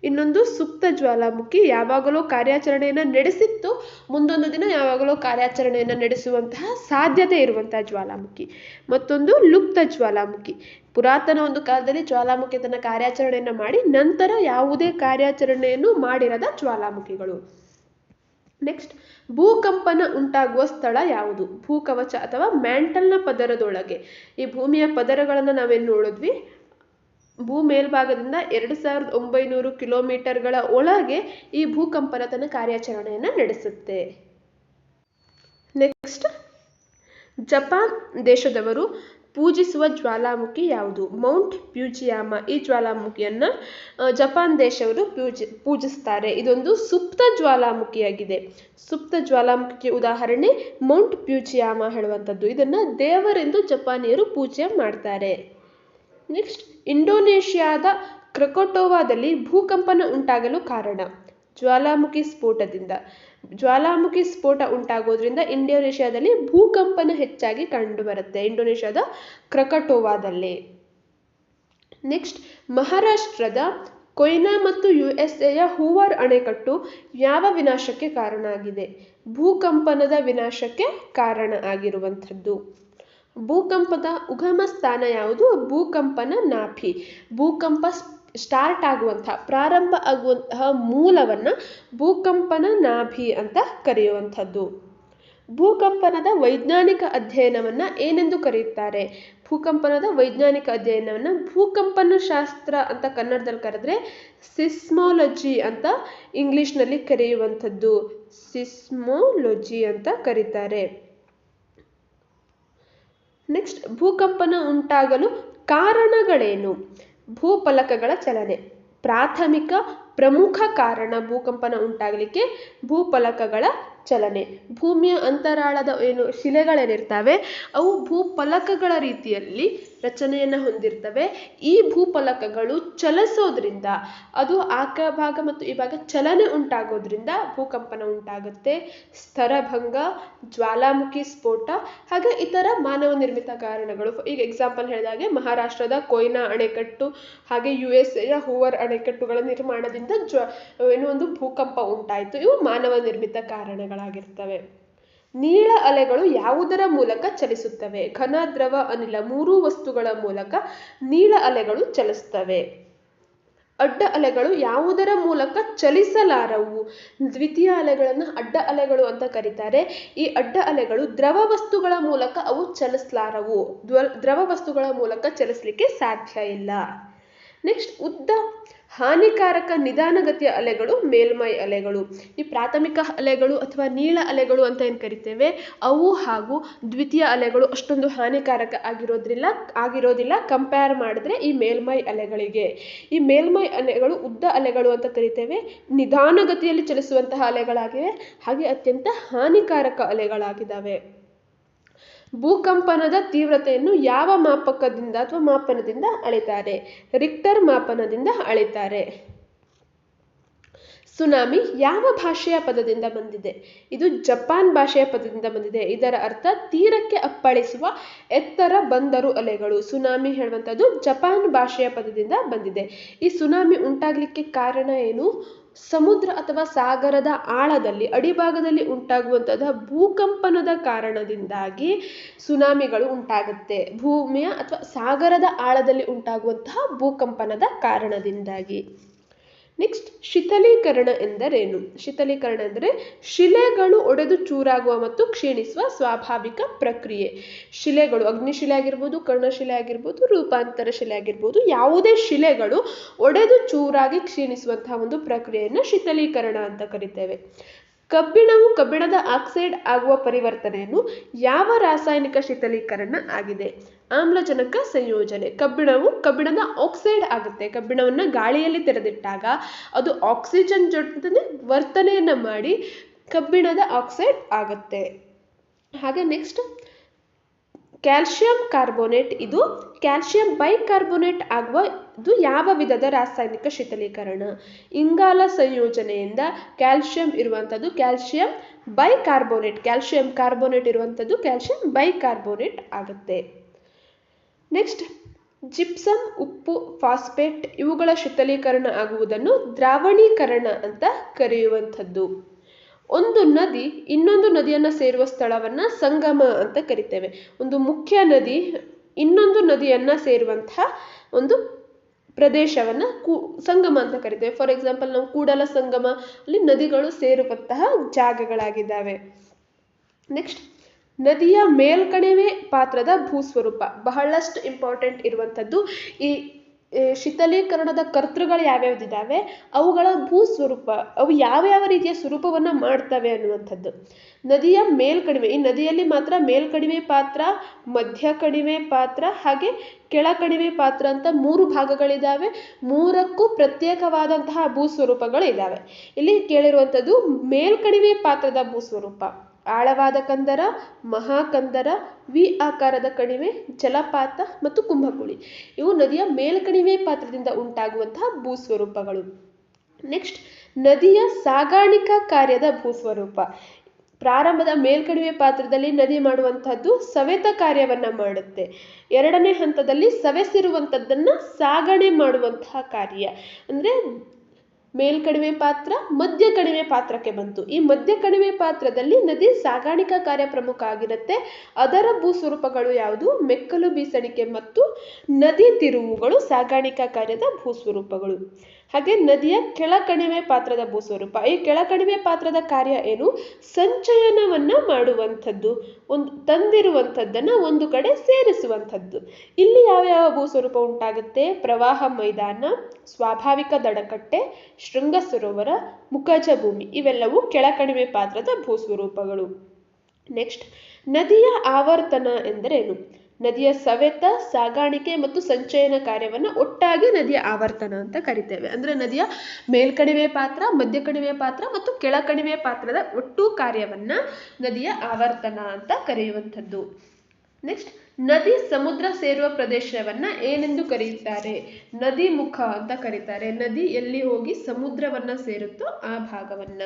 ಇನ್ನೊಂದು ಸುಪ್ತ ಜ್ವಾಲಾಮುಖಿ, ಯಾವಾಗಲೂ ಕಾರ್ಯಾಚರಣೆಯನ್ನು ನಡೆಸಿತ್ತು, ಮುಂದೊಂದು ದಿನ ಯಾವಾಗಲೂ ಕಾರ್ಯಾಚರಣೆಯನ್ನು ನಡೆಸುವಂತಹ ಸಾಧ್ಯತೆ ಇರುವಂತಹ ಜ್ವಾಲಾಮುಖಿ. ಮತ್ತೊಂದು ಲುಪ್ತ ಜ್ವಾಲಾಮುಖಿ, ಪುರಾತನ ಒಂದು ಕಾಲದಲ್ಲಿ ಜ್ವಾಲಾಮುಖಿ ತನ್ನ ಕಾರ್ಯಾಚರಣೆಯನ್ನು ಮಾಡಿ ನಂತರ ಯಾವುದೇ ಕಾರ್ಯಾಚರಣೆಯನ್ನು ಮಾಡಿರದ ಜ್ವಾಲಾಮುಖಿಗಳು. ನೆಕ್ಸ್ಟ್, ಭೂಕಂಪನ ಉಂಟಾಗುವ ಸ್ಥಳ ಯಾವುದು? ಭೂಕವಚ ಅಥವಾ ಮ್ಯಾಂಟಲ್ನ ಪದರದೊಳಗೆ. ಈ ಭೂಮಿಯ ಪದರಗಳನ್ನು ನಾವೇನು ನೋಡಿದ್ವಿ, ಭೂ ಮೇಲ್ಭಾಗದಿಂದ 2900 ಕಿಲೋಮೀಟರ್ಗಳ ಒಳಗೆ ಈ ಭೂಕಂಪನ ತನ್ನ ಕಾರ್ಯಾಚರಣೆಯನ್ನು ನಡೆಸುತ್ತೆ. ನೆಕ್ಸ್ಟ್, ಜಪಾನ್ ದೇಶದವರು ಪೂಜಿಸುವ ಜ್ವಾಲಾಮುಖಿ ಯಾವುದು? ಮೌಂಟ್ ಫ್ಯೂಜಿಯಾಮಾ. ಈ ಜ್ವಾಲಾಮುಖಿಯನ್ನು ಜಪಾನ್ ದೇಶವರು ಪೂಜಿಸ್ತಾರೆ. ಇದೊಂದು ಸುಪ್ತ ಜ್ವಾಲಾಮುಖಿಯಾಗಿದೆ. ಸುಪ್ತ ಜ್ವಾಲಾಮುಖಿಗೆ ಉದಾಹರಣೆ ಮೌಂಟ್ ಫ್ಯೂಜಿಯಾಮಾ ಹೇಳುವಂಥದ್ದು. ಇದನ್ನು ದೇವರೆಂದು ಜಪಾನಿಯರು ಪೂಜೆ ಮಾಡ್ತಾರೆ. ನೆಕ್ಸ್ಟ್, ಇಂಡೋನೇಷಿಯಾದ ಕ್ರಕೋಟೋವಾದಲ್ಲಿ ಭೂಕಂಪನ ಉಂಟಾಗಲು ಕಾರಣ ಜ್ವಾಲಾಮುಖಿ ಸ್ಫೋಟದಿಂದ. ಜ್ವಾಲಾಮುಖಿ ಸ್ಫೋಟ ಉಂಟಾಗೋದ್ರಿಂದ ಇಂಡೋನೇಷಿಯಾದಲ್ಲಿ ಭೂಕಂಪನ ಹೆಚ್ಚಾಗಿ ಕಂಡುಬರುತ್ತೆ, ಇಂಡೋನೇಷಿಯಾದ ಕ್ರಕಟೋವಾದಲ್ಲಿ. ನೆಕ್ಸ್ಟ್, ಮಹಾರಾಷ್ಟ್ರದ ಕೊಯ್ನಾ ಮತ್ತು USA ಹೂವರ್ ಅಣೆಕಟ್ಟು ಯಾವ ವಿನಾಶಕ್ಕೆ ಕಾರಣ ಆಗಿದೆ? ಭೂಕಂಪನದ ವಿನಾಶಕ್ಕೆ ಕಾರಣ ಆಗಿರುವಂಥದ್ದು. ಭೂಕಂಪದ ಉಗಮ ಸ್ಥಾನ ಯಾವುದು? ಭೂಕಂಪನ ನಾಭಿ. ಭೂಕಂಪ ಸ್ಟಾರ್ಟ್ ಆಗುವಂತಹ, ಪ್ರಾರಂಭ ಆಗುವಂತಹ ಮೂಲವನ್ನು ಭೂಕಂಪನ ನಾಭಿ ಅಂತ ಕರೆಯುವಂಥದ್ದು. ಭೂಕಂಪನದ ವೈಜ್ಞಾನಿಕ ಅಧ್ಯಯನವನ್ನು ಏನೆಂದು ಕರೆಯುತ್ತಾರೆ? ಭೂಕಂಪನದ ವೈಜ್ಞಾನಿಕ ಅಧ್ಯಯನವನ್ನು ಭೂಕಂಪನ ಶಾಸ್ತ್ರ ಅಂತ ಕನ್ನಡದಲ್ಲಿ ಕರೆದ್ರೆ ಸಿಸ್ಮೋಲಜಿ ಅಂತ ಇಂಗ್ಲಿಷ್ನಲ್ಲಿ ಕರೆಯುವಂಥದ್ದು. ಸಿಸ್ಮೋಲಜಿ ಅಂತ ಕರೀತಾರೆ. ನೆಕ್ಸ್ಟ್, ಭೂಕಂಪನ ಉಂಟಾಗಲು ಕಾರಣಗಳೇನು? ಭೂಫಲಕಗಳ ಚಲನೆ ಪ್ರಾಥಮಿಕ ಪ್ರಮುಖ ಕಾರಣ. ಭೂಕಂಪನ ಉಂಟಾಗಲಿಕ್ಕೆ ಭೂಫಲಕಗಳ ಚಲನೆ. ಭೂಮಿಯ ಅಂತರಾಳದ ಶಿಲೆಗಳೇನಿರ್ತವೆ ಅವು ಭೂಫಲಕಗಳ ರೀತಿಯಲ್ಲಿ ರಚನೆಯನ್ನು ಹೊಂದಿರ್ತವೆ. ಈ ಭೂಫಲಕಗಳು ಚಲಿಸೋದ್ರಿಂದ, ಅದು ಆ ಭಾಗ ಮತ್ತು ಈ ಭಾಗ ಚಲನೆ ಉಂಟಾಗೋದ್ರಿಂದ ಭೂಕಂಪನ ಉಂಟಾಗುತ್ತೆ. ಸ್ತರಭಂಗ, ಜ್ವಾಲಾಮುಖಿ ಸ್ಫೋಟ, ಹಾಗೆ ಇತರ ಮಾನವ ನಿರ್ಮಿತ ಕಾರಣಗಳು. ಈಗ ಎಕ್ಸಾಂಪಲ್ ಹೇಳಿದಾಗೆ ಮಹಾರಾಷ್ಟ್ರದ ಕೊಯ್ನಾ ಅಣೆಕಟ್ಟು, ಹಾಗೆ USA ಹೂವರ್ ಅಣೆಕಟ್ಟುಗಳ ನಿರ್ಮಾಣದಿಂದ ಒಂದು ಭೂಕಂಪ ಉಂಟಾಯಿತು. ಇವು ಮಾನವ ನಿರ್ಮಿತ ಕಾರಣಗಳು. ಅಲೆಗಳಾಗಿರ್ತವೆ. ನೀಳ ಅಲೆಗಳು ಯಾವುದರ ಮೂಲಕ ಚಲಿಸುತ್ತವೆ? ಘನ, ದ್ರವ, ಅನಿಲ ಮೂರೂ ವಸ್ತುಗಳ ಮೂಲಕ ನೀಳ ಅಲೆಗಳು ಚಲಿಸುತ್ತವೆ. ಅಡ್ಡ ಅಲೆಗಳು ಯಾವುದರ ಮೂಲಕ ಚಲಿಸಲಾರವು? ದ್ವಿತೀಯ ಅಲೆಗಳನ್ನು ಅಡ್ಡ ಅಲೆಗಳು ಅಂತ ಕರೀತಾರೆ. ಈ ಅಡ್ಡ ಅಲೆಗಳು ದ್ರವ ವಸ್ತುಗಳ ಮೂಲಕ ಅವು ಚಲಿಸಲಾರವು. ದ್ರವ ವಸ್ತುಗಳ ಮೂಲಕ ಚಲಿಸಲಿಕ್ಕೆ ಸಾಧ್ಯ ಇಲ್ಲ. ನೆಕ್ಸ್ಟ್, ಉದ್ದ ಹಾನಿಕಾರಕ ನಿಧಾನಗತಿಯ ಅಲೆಗಳು ಮೇಲ್ಮೈ ಅಲೆಗಳು. ಈ ಪ್ರಾಥಮಿಕ ಅಲೆಗಳು ಅಥವಾ ನೀಳ ಅಲೆಗಳು ಅಂತ ಏನು ಕರಿತೇವೆ, ಅವು ಹಾಗೂ ದ್ವಿತೀಯ ಅಲೆಗಳು ಅಷ್ಟೊಂದು ಹಾನಿಕಾರಕ ಆಗಿರೋದಿಲ್ಲ ಕಂಪೇರ್ ಮಾಡಿದ್ರೆ ಈ ಮೇಲ್ಮೈ ಅಲೆಗಳಿಗೆ. ಈ ಮೇಲ್ಮೈ ಅಲೆಗಳು ಉದ್ದ ಅಲೆಗಳು ಅಂತ ಕರಿತೇವೆ, ನಿಧಾನಗತಿಯಲ್ಲಿ ಚಲಿಸುವಂತಹ ಅಲೆಗಳಾಗಿವೆ, ಹಾಗೆ ಅತ್ಯಂತ ಹಾನಿಕಾರಕ ಅಲೆಗಳಾಗಿದ್ದಾವೆ. ಭೂಕಂಪನದ ತೀವ್ರತೆಯನ್ನು ಯಾವ ಮಾಪಕದಿಂದ ಅಥವಾ ಮಾಪನದಿಂದ ಅಳಿತಾರೆ? ರಿಕ್ಟರ್ ಮಾಪನದಿಂದ ಅಳಿತಾರೆ. ಸುನಾಮಿ ಯಾವ ಭಾಷೆಯ ಪದದಿಂದ ಬಂದಿದೆ? ಇದು ಜಪಾನ್ ಭಾಷೆಯ ಪದದಿಂದ ಬಂದಿದೆ. ಇದರ ಅರ್ಥ ತೀರಕ್ಕೆ ಅಪ್ಪಳಿಸುವ ಎತ್ತರ ಬಂದರು ಅಲೆಗಳು. ಸುನಾಮಿ ಹೇಳುವಂಥದ್ದು ಜಪಾನ್ ಭಾಷೆಯ ಪದದಿಂದ ಬಂದಿದೆ. ಈ ಸುನಾಮಿ ಉಂಟಾಗಲಿಕ್ಕೆ ಕಾರಣ ಏನು? ಸಮುದ್ರ ಅಥವಾ ಸಾಗರದ ಆಳದಲ್ಲಿ ಅಡಿಭಾಗದಲ್ಲಿ ಉಂಟಾಗುವಂತಹ ಭೂಕಂಪನದ ಕಾರಣದಿಂದಾಗಿ ಸುನಾಮಿಗಳು ಉಂಟಾಗುತ್ತೆ. ಭೂಮಿಯ ಅಥವಾ ಸಾಗರದ ಆಳದಲ್ಲಿ ಉಂಟಾಗುವಂತಹ ಭೂಕಂಪನದ ಕಾರಣದಿಂದಾಗಿ. ನೆಕ್ಸ್ಟ್, ಶಿಥಲೀಕರಣ ಎಂದರೇನು? ಶಿಥಲೀಕರಣ ಎಂದರೆ ಶಿಲೆಗಳು ಒಡೆದು ಚೂರಾಗುವ ಮತ್ತು ಕ್ಷೀಣಿಸುವ ಸ್ವಾಭಾವಿಕ ಪ್ರಕ್ರಿಯೆ. ಶಿಲೆಗಳು ಅಗ್ನಿಶಿಲೆ ಆಗಿರ್ಬೋದು, ಕರ್ಣಶಿಲೆ ಆಗಿರ್ಬೋದು, ರೂಪಾಂತರ ಶಿಲೆ ಆಗಿರ್ಬೋದು, ಯಾವುದೇ ಶಿಲೆಗಳು ಒಡೆದು ಚೂರಾಗಿ ಕ್ಷೀಣಿಸುವಂತಹ ಒಂದು ಪ್ರಕ್ರಿಯೆಯನ್ನು ಶಿಥಲೀಕರಣ ಅಂತ ಕರಿತೇವೆ. ಕಬ್ಬಿಣವು ಕಬ್ಬಿಣದ ಆಕ್ಸೈಡ್ ಆಗುವ ಪರಿವರ್ತನೆಯನ್ನು ಯಾವ ರಾಸಾಯನಿಕ ಶಿಥಲೀಕರಣ ಆಗಿದೆ? ಆಮ್ಲಜನಕ ಸಂಯೋಜನೆ. ಕಬ್ಬಿಣವು ಕಬ್ಬಿಣದ ಆಕ್ಸೈಡ್ ಆಗುತ್ತೆ. ಕಬ್ಬಿಣವನ್ನು ಗಾಳಿಯಲ್ಲಿ ತೆರೆದಿಟ್ಟಾಗ ಅದು ಆಕ್ಸಿಜನ್ ಜೊತೆ ವರ್ತನೆಯನ್ನ ಮಾಡಿ ಕಬ್ಬಿಣದ ಆಕ್ಸೈಡ್ ಆಗುತ್ತೆ. ಹಾಗೆ ನೆಕ್ಸ್ಟ್, ಕ್ಯಾಲ್ಸಿಯಂ ಕಾರ್ಬೋನೇಟ್. ಇದು ಕ್ಯಾಲ್ಸಿಯಂ ಬೈಕಾರ್ಬೋನೇಟ್ ಆಗುವ ಇದು ಯಾವ ವಿಧದ ರಾಸಾಯನಿಕ ಶೀತಲೀಕರಣ? ಇಂಗಾಲ ಸಂಯೋಜನೆಯಿಂದ ಕ್ಯಾಲ್ಸಿಯಂ ಇರುವಂಥದ್ದು ಕ್ಯಾಲ್ಸಿಯಂ ಬೈಕಾರ್ಬೋನೇಟ್. ಕ್ಯಾಲ್ಸಿಯಂ ಕಾರ್ಬೋನೇಟ್ ಇರುವಂಥದ್ದು ಕ್ಯಾಲ್ಸಿಯಂ ಬೈಕಾರ್ಬೋನೇಟ್ ಆಗುತ್ತೆ. ನೆಕ್ಸ್ಟ್, ಜಿಪ್ಸಮ್, ಉಪ್ಪು, ಫಾಸ್ಫೇಟ್ ಇವುಗಳ ಶೀತಲೀಕರಣ ಆಗುವುದನ್ನು ದ್ರಾವಣೀಕರಣ ಅಂತ ಕರೆಯುವಂಥದ್ದು. ಒಂದು ನದಿ ಇನ್ನೊಂದು ನದಿಯನ್ನು ಸೇರುವ ಸ್ಥಳವನ್ನ ಸಂಗಮ ಅಂತ ಕರಿತೇವೆ. ಒಂದು ಮುಖ್ಯ ನದಿ ಇನ್ನೊಂದು ನದಿಯನ್ನ ಸೇರುವಂತಹ ಒಂದು ಪ್ರದೇಶವನ್ನ ಸಂಗಮ ಅಂತ ಕರಿತೇವೆ. ಫಾರ್ ಎಕ್ಸಾಂಪಲ್, ನಾವು ಕೂಡಲ ಸಂಗಮ ಅಲ್ಲಿ ನದಿಗಳು ಸೇರುವಂತಹ ಜಾಗಗಳಾಗಿದ್ದಾವೆ. ನೆಕ್ಸ್ಟ್, ನದಿಯ ಮೇಲ್ಕಣಿವೆ ಪಾತ್ರದ ಭೂಸ್ವರೂಪ ಬಹಳಷ್ಟು ಇಂಪಾರ್ಟೆಂಟ್ ಇರುವಂಥದ್ದು. ಈ ಶೀತಲೀಕರಣದ ಕರ್ತೃಗಳು ಯಾವ್ಯಾವ್ದಿದ್ದಾವೆ, ಅವುಗಳ ಭೂಸ್ವರೂಪ, ಅವು ಯಾವ ರೀತಿಯ ಸ್ವರೂಪವನ್ನ ಮಾಡ್ತವೆ ಅನ್ನುವಂಥದ್ದು. ನದಿಯ ಮೇಲ್ಕಣಿವೆ, ಈ ನದಿಯಲ್ಲಿ ಮಾತ್ರ ಮೇಲ್ಕಣಿವೆ ಪಾತ್ರ, ಮಧ್ಯ ಕಣಿವೆ ಪಾತ್ರ ಹಾಗೆ ಕೆಳ ಕಣಿವೆ ಪಾತ್ರ ಅಂತ 3 ಭಾಗಗಳಿದ್ದಾವೆ. 3ಕ್ಕೂ ಪ್ರತ್ಯೇಕವಾದಂತಹ ಭೂಸ್ವರೂಪಗಳು ಇದ್ದಾವೆ. ಇಲ್ಲಿ ಕೇಳಿರುವಂಥದ್ದು ಮೇಲ್ಕಣಿವೆ ಪಾತ್ರದ ಭೂಸ್ವರೂಪ. ಆಳವಾದ ಕಂದರ, ಮಹಾಕಂದರ, ವಿ ಆಕಾರದ ಕಣಿವೆ, ಜಲಪಾತ ಮತ್ತು ಕುಂಭಕುಳಿ ಇವು ನದಿಯ ಮೇಲ್ಕಣಿವೆ ಪಾತ್ರದಿಂದ ಉಂಟಾಗುವಂತಹ ಭೂಸ್ವರೂಪಗಳು. ನೆಕ್ಸ್ಟ್, ನದಿಯ ಸಾಗಾಣಿಕಾ ಕಾರ್ಯದ ಭೂಸ್ವರೂಪ. ಪ್ರಾರಂಭದ ಮೇಲ್ಕಣಿವೆ ಪಾತ್ರದಲ್ಲಿ ನದಿ ಮಾಡುವಂತಹದ್ದು ಸವೆತ ಕಾರ್ಯವನ್ನ ಮಾಡುತ್ತೆ. 2ನೇ ಹಂತದಲ್ಲಿ ಸವೆಸಿರುವಂಥದ್ದನ್ನ ಸಾಗಣೆ ಮಾಡುವಂತಹ ಕಾರ್ಯ. ಅಂದ್ರೆ ಮೇಲ್ಕಣಿವೆ ಪಾತ್ರ ಮಧ್ಯ ಕಣಿವೆ ಪಾತ್ರಕ್ಕೆ ಬಂತು. ಈ ಮಧ್ಯ ಕಣಿವೆ ಪಾತ್ರದಲ್ಲಿ ನದಿ ಸಾಗಾಣಿಕಾ ಕಾರ್ಯ ಪ್ರಮುಖ ಆಗಿರುತ್ತೆ. ಅದರ ಭೂಸ್ವರೂಪಗಳು ಯಾವುದು? ಮೆಕ್ಕಲು ಬೀಸಣಿಕೆ ಮತ್ತು ನದಿ ತಿರುವುಗಳು ಸಾಗಾಣಿಕಾ ಕಾರ್ಯದ ಭೂಸ್ವರೂಪಗಳು. ಹಾಗೆ ನದಿಯ ಕೆಳಕಣಿವೆ ಪಾತ್ರದ ಭೂಸ್ವರೂಪ. ಈ ಕೆಳಕಣಿವೆ ಪಾತ್ರದ ಕಾರ್ಯ ಏನು? ಸಂಚಯನವನ್ನ ಮಾಡುವಂಥದ್ದು, ತಂದಿರುವಂಥದ್ದನ್ನ ಒಂದು ಕಡೆ ಸೇರಿಸುವಂಥದ್ದು. ಇಲ್ಲಿ ಯಾವ ಭೂಸ್ವರೂಪ ಉಂಟಾಗುತ್ತೆ? ಪ್ರವಾಹ ಮೈದಾನ, ಸ್ವಾಭಾವಿಕ ದಡಕಟ್ಟೆ, ಶೃಂಗ ಸರೋವರ, ಮುಖಜ ಭೂಮಿ ಇವೆಲ್ಲವೂ ಕೆಳಕಣಿವೆ ಪಾತ್ರದ ಭೂಸ್ವರೂಪಗಳು. ನೆಕ್ಸ್ಟ್, ನದಿಯ ಆವರ್ತನ ಎಂದರೇನು? ನದಿಯ ಸವೆತ, ಸಾಗಾಣಿಕೆ ಮತ್ತು ಸಂಚಯನ ಕಾರ್ಯವನ್ನ ಒಟ್ಟಾಗಿ ನದಿಯ ಆವರ್ತನ ಅಂತ ಕರಿತೇವೆ. ಅಂದ್ರೆ ನದಿಯ ಮೇಲ್ಕಣಿವೆ ಪಾತ್ರ, ಮಧ್ಯ ಕಣಿವೆ ಪಾತ್ರ ಮತ್ತು ಕೆಳಕಣಿವೆ ಪಾತ್ರದ ಒಟ್ಟು ಕಾರ್ಯವನ್ನ ನದಿಯ ಆವರ್ತನ ಅಂತ ಕರೆಯುವಂಥದ್ದು. ನೆಕ್ಸ್ಟ್, ನದಿ ಸಮುದ್ರ ಸೇರುವ ಪ್ರದೇಶವನ್ನ ಏನೆಂದು ಕರೆಯುತ್ತಾರೆ? ನದಿ ಮುಖ ಅಂತ ಕರೀತಾರೆ. ನದಿ ಎಲ್ಲಿ ಹೋಗಿ ಸಮುದ್ರವನ್ನ ಸೇರುತ್ತೋ ಆ ಭಾಗವನ್ನ.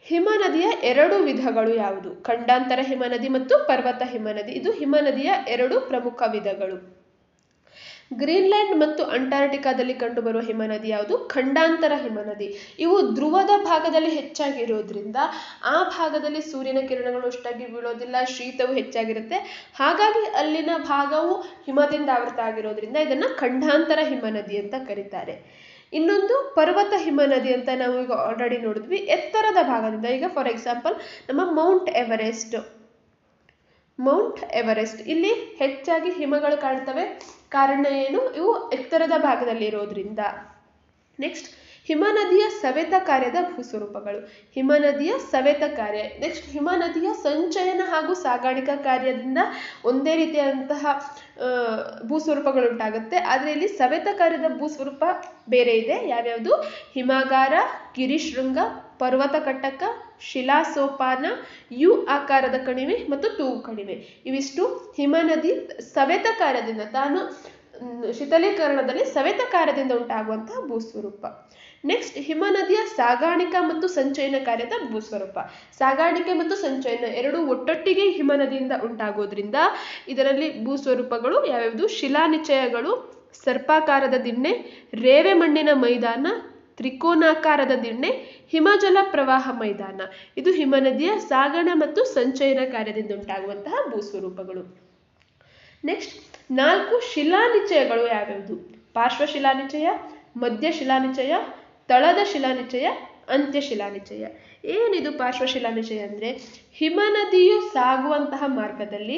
ಹಿಮನದಿಯ 2 ವಿಧಗಳು ಯಾವುದು? ಖಂಡಾಂತರ ಹಿಮನದಿ ಮತ್ತು ಪರ್ವತ ಹಿಮನದಿ. ಇದು ಹಿಮನದಿಯ 2 ಪ್ರಮುಖ ವಿಧಗಳು. ಗ್ರೀನ್ಲ್ಯಾಂಡ್ ಮತ್ತು ಅಂಟಾರ್ಟಿಕಾದಲ್ಲಿ ಕಂಡುಬರುವ ಹಿಮನದಿ ಯಾವುದು? ಖಂಡಾಂತರ ಹಿಮನದಿ. ಇವು ಧ್ರುವದ ಭಾಗದಲ್ಲಿ ಹೆಚ್ಚಾಗಿರೋದ್ರಿಂದ ಆ ಭಾಗದಲ್ಲಿ ಸೂರ್ಯನ ಕಿರಣಗಳು ಅಷ್ಟಾಗಿ ಬೀಳೋದಿಲ್ಲ, ಶೀತವು ಹೆಚ್ಚಾಗಿರುತ್ತೆ. ಹಾಗಾಗಿ ಅಲ್ಲಿನ ಭಾಗವು ಹಿಮದಿಂದ ಆವೃತ ಆಗಿರೋದ್ರಿಂದ ಇದನ್ನ ಖಂಡಾಂತರ ಹಿಮನದಿ ಅಂತ ಕರೀತಾರೆ. ಇನ್ನೊಂದು ಪರ್ವತ ಹಿಮನದಿ ಅಂತ ನಾವು ಈಗ ಆಲ್ರೆಡಿ ನೋಡಿದ್ವಿ. ಎತ್ತರದ ಭಾಗದಿಂದ, ಈಗ ಫಾರ್ ಎಕ್ಸಾಂಪಲ್ ನಮ್ಮ ಮೌಂಟ್ ಎವರೆಸ್ಟ್ ಇಲ್ಲಿ ಹೆಚ್ಚಾಗಿ ಹಿಮಗಳು ಕಾಣ್ತವೆ. ಕಾರಣ ಏನು? ಇವು ಎತ್ತರದ ಭಾಗದಲ್ಲಿ ಇರೋದ್ರಿಂದ. ನೆಕ್ಸ್ಟ್, ಹಿಮನದಿಯ ಸವೆತ ಕಾರ್ಯದ ಭೂಸ್ವರೂಪಗಳು. ಹಿಮನದಿಯ ಸವೆತ ಕಾರ್ಯ. ನೆಕ್ಸ್ಟ್, ಹಿಮನದಿಯ ಸಂಚಯನ ಹಾಗೂ ಸಾಗಾಣಿಕಾ ಕಾರ್ಯದಿಂದ ಒಂದೇ ರೀತಿಯಾದಂತಹ ಭೂಸ್ವರೂಪಗಳು ಉಂಟಾಗುತ್ತೆ. ಆದರೆ ಇಲ್ಲಿ ಸವೆತ ಕಾರ್ಯದ ಭೂಸ್ವರೂಪ ಬೇರೆ ಇದೆ. ಯಾವ್ಯಾವುದು? ಹಿಮಾಗಾರ, ಗಿರಿಶೃಂಗ, ಪರ್ವತ ಕಟ್ಟಕ, ಶಿಲಾಸೋಪಾನ, ಯು ಆಕಾರದ ಕಣಿವೆ ಮತ್ತು ತೂಗು ಕಣಿವೆ. ಇವಿಷ್ಟು ಹಿಮನದಿ ಸವೆತ ಕಾರ್ಯದಿಂದ, ತಾನು ಶೀತಲೀಕರಣದಲ್ಲಿ ಸವೆತ ಕಾರ್ಯದಿಂದ ಉಂಟಾಗುವಂತಹ ಭೂಸ್ವರೂಪ. ನೆಕ್ಸ್ಟ್, ಹಿಮನದಿಯ ಸಾಗಾಣಿಕಾ ಮತ್ತು ಸಂಚಯನ ಕಾರ್ಯದ ಭೂಸ್ವರೂಪ. ಸಾಗಾಣಿಕೆ ಮತ್ತು ಸಂಚಯನ ಎರಡೂ ಒಟ್ಟೊಟ್ಟಿಗೆ ಹಿಮನದಿಯಿಂದ ಉಂಟಾಗೋದ್ರಿಂದ ಇದರಲ್ಲಿ ಭೂಸ್ವರೂಪಗಳು ಯಾವ್ಯಾವುದು? ಶಿಲಾನಿಚಯಗಳು, ಸರ್ಪಾಕಾರದ ದಿಣ್ಣೆ, ರೇವೆ ಮಣ್ಣಿನ ಮೈದಾನ, ತ್ರಿಕೋನಾಕಾರದ ದಿಣ್ಣೆ, ಹಿಮಜಲ ಪ್ರವಾಹ ಮೈದಾನ. ಇದು ಹಿಮನದಿಯ ಸಾಗಣ ಮತ್ತು ಸಂಚಯನ ಕಾರ್ಯದಿಂದ ಉಂಟಾಗುವಂತಹ ಭೂಸ್ವರೂಪಗಳು. ನೆಕ್ಸ್ಟ್, 4 ಶಿಲಾನಿಚಯಗಳು ಯಾವ್ಯಾವುದು? ಪಾರ್ಶ್ವ ಶಿಲಾನಿಚಯ, ಮಧ್ಯ ಶಿಲಾನಿಚಯ, ತಳದ ಶಿಲಾನಿಚಯ, ಅಂತ್ಯ ಶಿಲಾನಿಚಯ. ಏನಿದು ಪಾರ್ಶ್ವ ಶಿಲಾನಿಚಯ ಅಂದ್ರೆ, ಹಿಮನದಿಯು ಸಾಗುವಂತಹ ಮಾರ್ಗದಲ್ಲಿ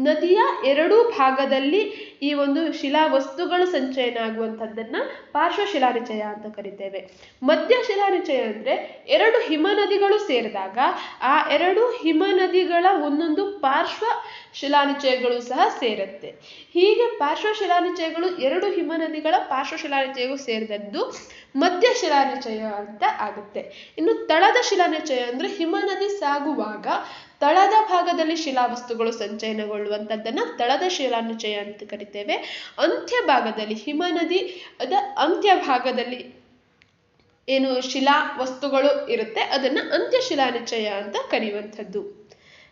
ನದಿಯ ಎರಡೂ ಭಾಗದಲ್ಲಿ ಈ ಒಂದು ಶಿಲಾ ವಸ್ತುಗಳು ಸಂಚಯನ ಆಗುವಂಥದ್ದನ್ನ ಪಾರ್ಶ್ವ ಶಿಲಾನಿಚಯ ಅಂತ ಕರಿತೇವೆ. ಮಧ್ಯ ಶಿಲಾನಿಚಯ ಅಂದ್ರೆ ಎರಡು ಹಿಮನದಿಗಳು ಸೇರಿದಾಗ ಆ ಎರಡು ಹಿಮನದಿಗಳ ಒಂದೊಂದು ಪಾರ್ಶ್ವ ಶಿಲಾನಿಚಯಗಳು ಸಹ ಸೇರುತ್ತೆ. ಹೀಗೆ ಪಾರ್ಶ್ವ ಶಿಲಾನಿಚಯಗಳು ಎರಡು ಹಿಮನದಿಗಳ ಪಾರ್ಶ್ವ ಶಿಲಾನಿಚಯಗಳು ಸೇರಿದದ್ದು ಮಧ್ಯ ಶಿಲಾನಿಚಯ ಅಂತ ಆಗುತ್ತೆ. ಇನ್ನು ತಳದ ಶಿಲಾನಿಚಯ ಅಂದ್ರೆ ಹಿಮನದಿ ಸಾಗುವಾಗ ತಳದ ಭಾಗದಲ್ಲಿ ಶಿಲಾವಸ್ತುಗಳು ಸಂಚಯನಗೊಳ್ಳುವಂಥದ್ದನ್ನ ತಳದ ಶಿಲಾನಿಚಯ ಅಂತ ಕರಿತೇವೆ. ಅಂತ್ಯ ಭಾಗದಲ್ಲಿ, ಹಿಮನದಿ ಅದ ಅಂತ್ಯ ಭಾಗದಲ್ಲಿ ಏನು ಶಿಲಾ ವಸ್ತುಗಳು ಇರುತ್ತೆ ಅದನ್ನ ಅಂತ್ಯ ಶಿಲಾನಿಚಯ ಅಂತ ಕರೆಯುವಂಥದ್ದು.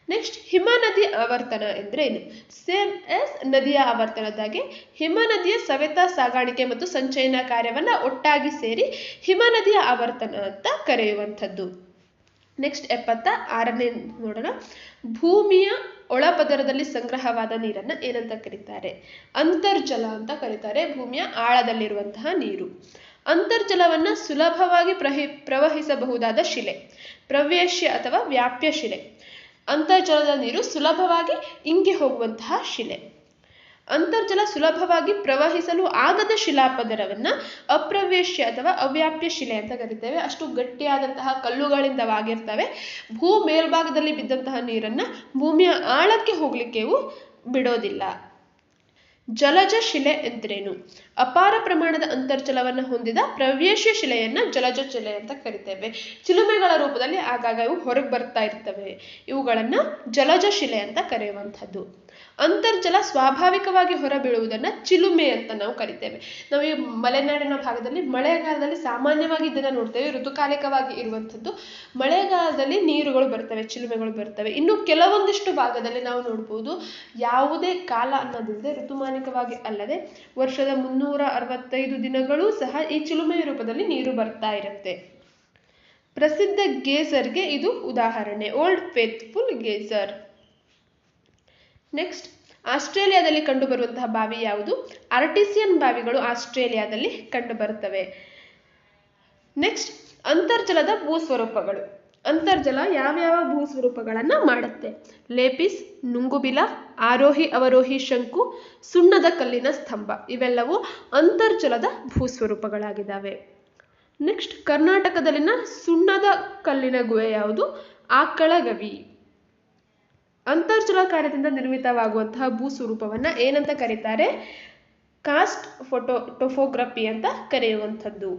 ನೆಕ್ಸ್ಟ್, ಹಿಮನದಿ ಆವರ್ತನ ಅಂದ್ರೆ ಏನು? ಸೇಮ್ ಆಸ್ ನದಿಯ ಆವರ್ತನದಾಗೆ ಹಿಮನದಿಯ ಸವೆತ, ಸಾಗಾಣಿಕೆ ಮತ್ತು ಸಂಚಯನ ಕಾರ್ಯವನ್ನ ಒಟ್ಟಾಗಿ ಸೇರಿ ಹಿಮನದಿಯ ಆವರ್ತನ ಅಂತ ಕರೆಯುವಂಥದ್ದು. ನೆಕ್ಸ್ಟ್ 76ನೇ ನೋಡೋಣ. ಭೂಮಿಯ ಒಳಪದರದಲ್ಲಿ ಸಂಗ್ರಹವಾದ ನೀರನ್ನ ಏನಂತ ಕರೀತಾರೆ? ಅಂತರ್ಜಲ ಅಂತ ಕರೀತಾರೆ. ಭೂಮಿಯ ಆಳದಲ್ಲಿರುವಂತಹ ನೀರು. ಅಂತರ್ಜಲವನ್ನ ಸುಲಭವಾಗಿ ಪ್ರವಹಿಸಬಹುದಾದ ಶಿಲೆ ಪ್ರವೇಶ್ಯ ಅಥವಾ ವ್ಯಾಪ್ಯ ಶಿಲೆ. ಅಂತರ್ಜಲದ ನೀರು ಸುಲಭವಾಗಿ ಇಂಗಿ ಹೋಗುವಂತಹ ಶಿಲೆ. ಅಂತರ್ಜಲ ಸುಲಭವಾಗಿ ಪ್ರವಹಿಸಲು ಆಗದ ಶಿಲಾಪದರವನ್ನ ಅಪ್ರವೇಶ್ಯ ಅಥವಾ ಅವ್ಯಾಪ್ಯ ಶಿಲೆ ಅಂತ ಕರಿತೇವೆ. ಅಷ್ಟು ಗಟ್ಟಿಯಾದಂತಹ ಕಲ್ಲುಗಳಿಂದವಾಗಿರ್ತವೆ. ಭೂ ಮೇಲ್ಭಾಗದಲ್ಲಿ ಬಿದ್ದಂತಹ ನೀರನ್ನ ಭೂಮಿಯ ಆಳಕ್ಕೆ ಹೋಗ್ಲಿಕ್ಕೆವು ಬಿಡೋದಿಲ್ಲ. ಜಲಜ ಶಿಲೆ ಎಂದ್ರೇನು? ಅಪಾರ ಪ್ರಮಾಣದ ಅಂತರ್ಜಲವನ್ನು ಹೊಂದಿದ ಪ್ರವೇಶ್ಯ ಶಿಲೆಯನ್ನ ಜಲಜ ಶಿಲೆ ಅಂತ ಕರಿತೇವೆ. ಚಿಲುಮೆಗಳ ರೂಪದಲ್ಲಿ ಆಗಾಗ ಇವು ಹೊರಗೆ ಬರ್ತಾ ಇರ್ತವೆ. ಇವುಗಳನ್ನ ಜಲಜ ಶಿಲೆ ಅಂತ ಕರೆಯುವಂಥದ್ದು. ಅಂತರ್ಜಲ ಸ್ವಾಭಾವಿಕವಾಗಿ ಹೊರಬೀಳುವುದನ್ನ ಚಿಲುಮೆ ಅಂತ ನಾವು ಕರಿತೇವೆ. ನಾವು ಈ ಮಲೆನಾಡಿನ ಭಾಗದಲ್ಲಿ ಮಳೆಗಾಲದಲ್ಲಿ ಸಾಮಾನ್ಯವಾಗಿ ಇದನ್ನ ನೋಡ್ತೇವೆ. ಋತುಕಾಲಿಕವಾಗಿ ಇರುವಂಥದ್ದು. ಮಳೆಗಾಲದಲ್ಲಿ ನೀರುಗಳು ಬರ್ತವೆ, ಚಿಲುಮೆಗಳು ಬರ್ತವೆ. ಇನ್ನು ಕೆಲವೊಂದಿಷ್ಟು ಭಾಗದಲ್ಲಿ ನಾವು ನೋಡ್ಬೋದು, ಯಾವುದೇ ಕಾಲ ಅನ್ನೋದಿಲ್ಲದೆ ಋತುಮಾನಿಕವಾಗಿ ಅಲ್ಲದೆ ವರ್ಷದ 365 ದಿನಗಳೂ ಸಹ ಈ ಚಿಲುಮೆಯ ರೂಪದಲ್ಲಿ ನೀರು ಬರ್ತಾ ಇರುತ್ತೆ. ಪ್ರಸಿದ್ಧ ಗೇಸರ್ಗೆ ಇದು ಉದಾಹರಣೆ, ಓಲ್ಡ್ ಫೇತ್ಫುಲ್ ಗೇಸರ್. ನೆಕ್ಸ್ಟ್, ಆಸ್ಟ್ರೇಲಿಯಾದಲ್ಲಿ ಕಂಡುಬರುವಂತಹ ಬಾವಿ ಯಾವುದು? ಆರ್ಟಿಸಿಯನ್ ಬಾವಿಗಳು ಆಸ್ಟ್ರೇಲಿಯಾದಲ್ಲಿ ಕಂಡುಬರುತ್ತವೆ. ನೆಕ್ಸ್ಟ್, ಅಂತರ್ಜಲದ ಭೂಸ್ವರೂಪಗಳು. ಅಂತರ್ಜಲ ಯಾವ್ಯಾವ ಭೂಸ್ವರೂಪಗಳನ್ನ ಮಾಡುತ್ತೆ? ಲೇಪಿಸ್, ನುಂಗುಬಿಲ, ಆರೋಹಿ ಅವರೋಹಿ ಶಂಕು, ಸುಣ್ಣದ ಕಲ್ಲಿನ ಸ್ತಂಭ. ಇವೆಲ್ಲವೂ ಅಂತರ್ಜಲದ ಭೂಸ್ವರೂಪಗಳಾಗಿದ್ದಾವೆ. ನೆಕ್ಸ್ಟ್, ಕರ್ನಾಟಕದಲ್ಲಿನ ಸುಣ್ಣದ ಕಲ್ಲಿನ ಗುಹೆ ಯಾವುದು? ಆಕಳಗವಿ. ಅಂತರ್ಜಲ ಕಾರ್ಯದಿಂದ ನಿರ್ಮಿತವಾಗುವಂತಹ ಭೂಸ್ವರೂಪವನ್ನ ಏನಂತ ಕರೀತಾರೆ? ಕಾಸ್ಟ್ ಟೊಫೋಗ್ರಫಿ ಅಂತ ಕರೆಯುವಂಥದ್ದು.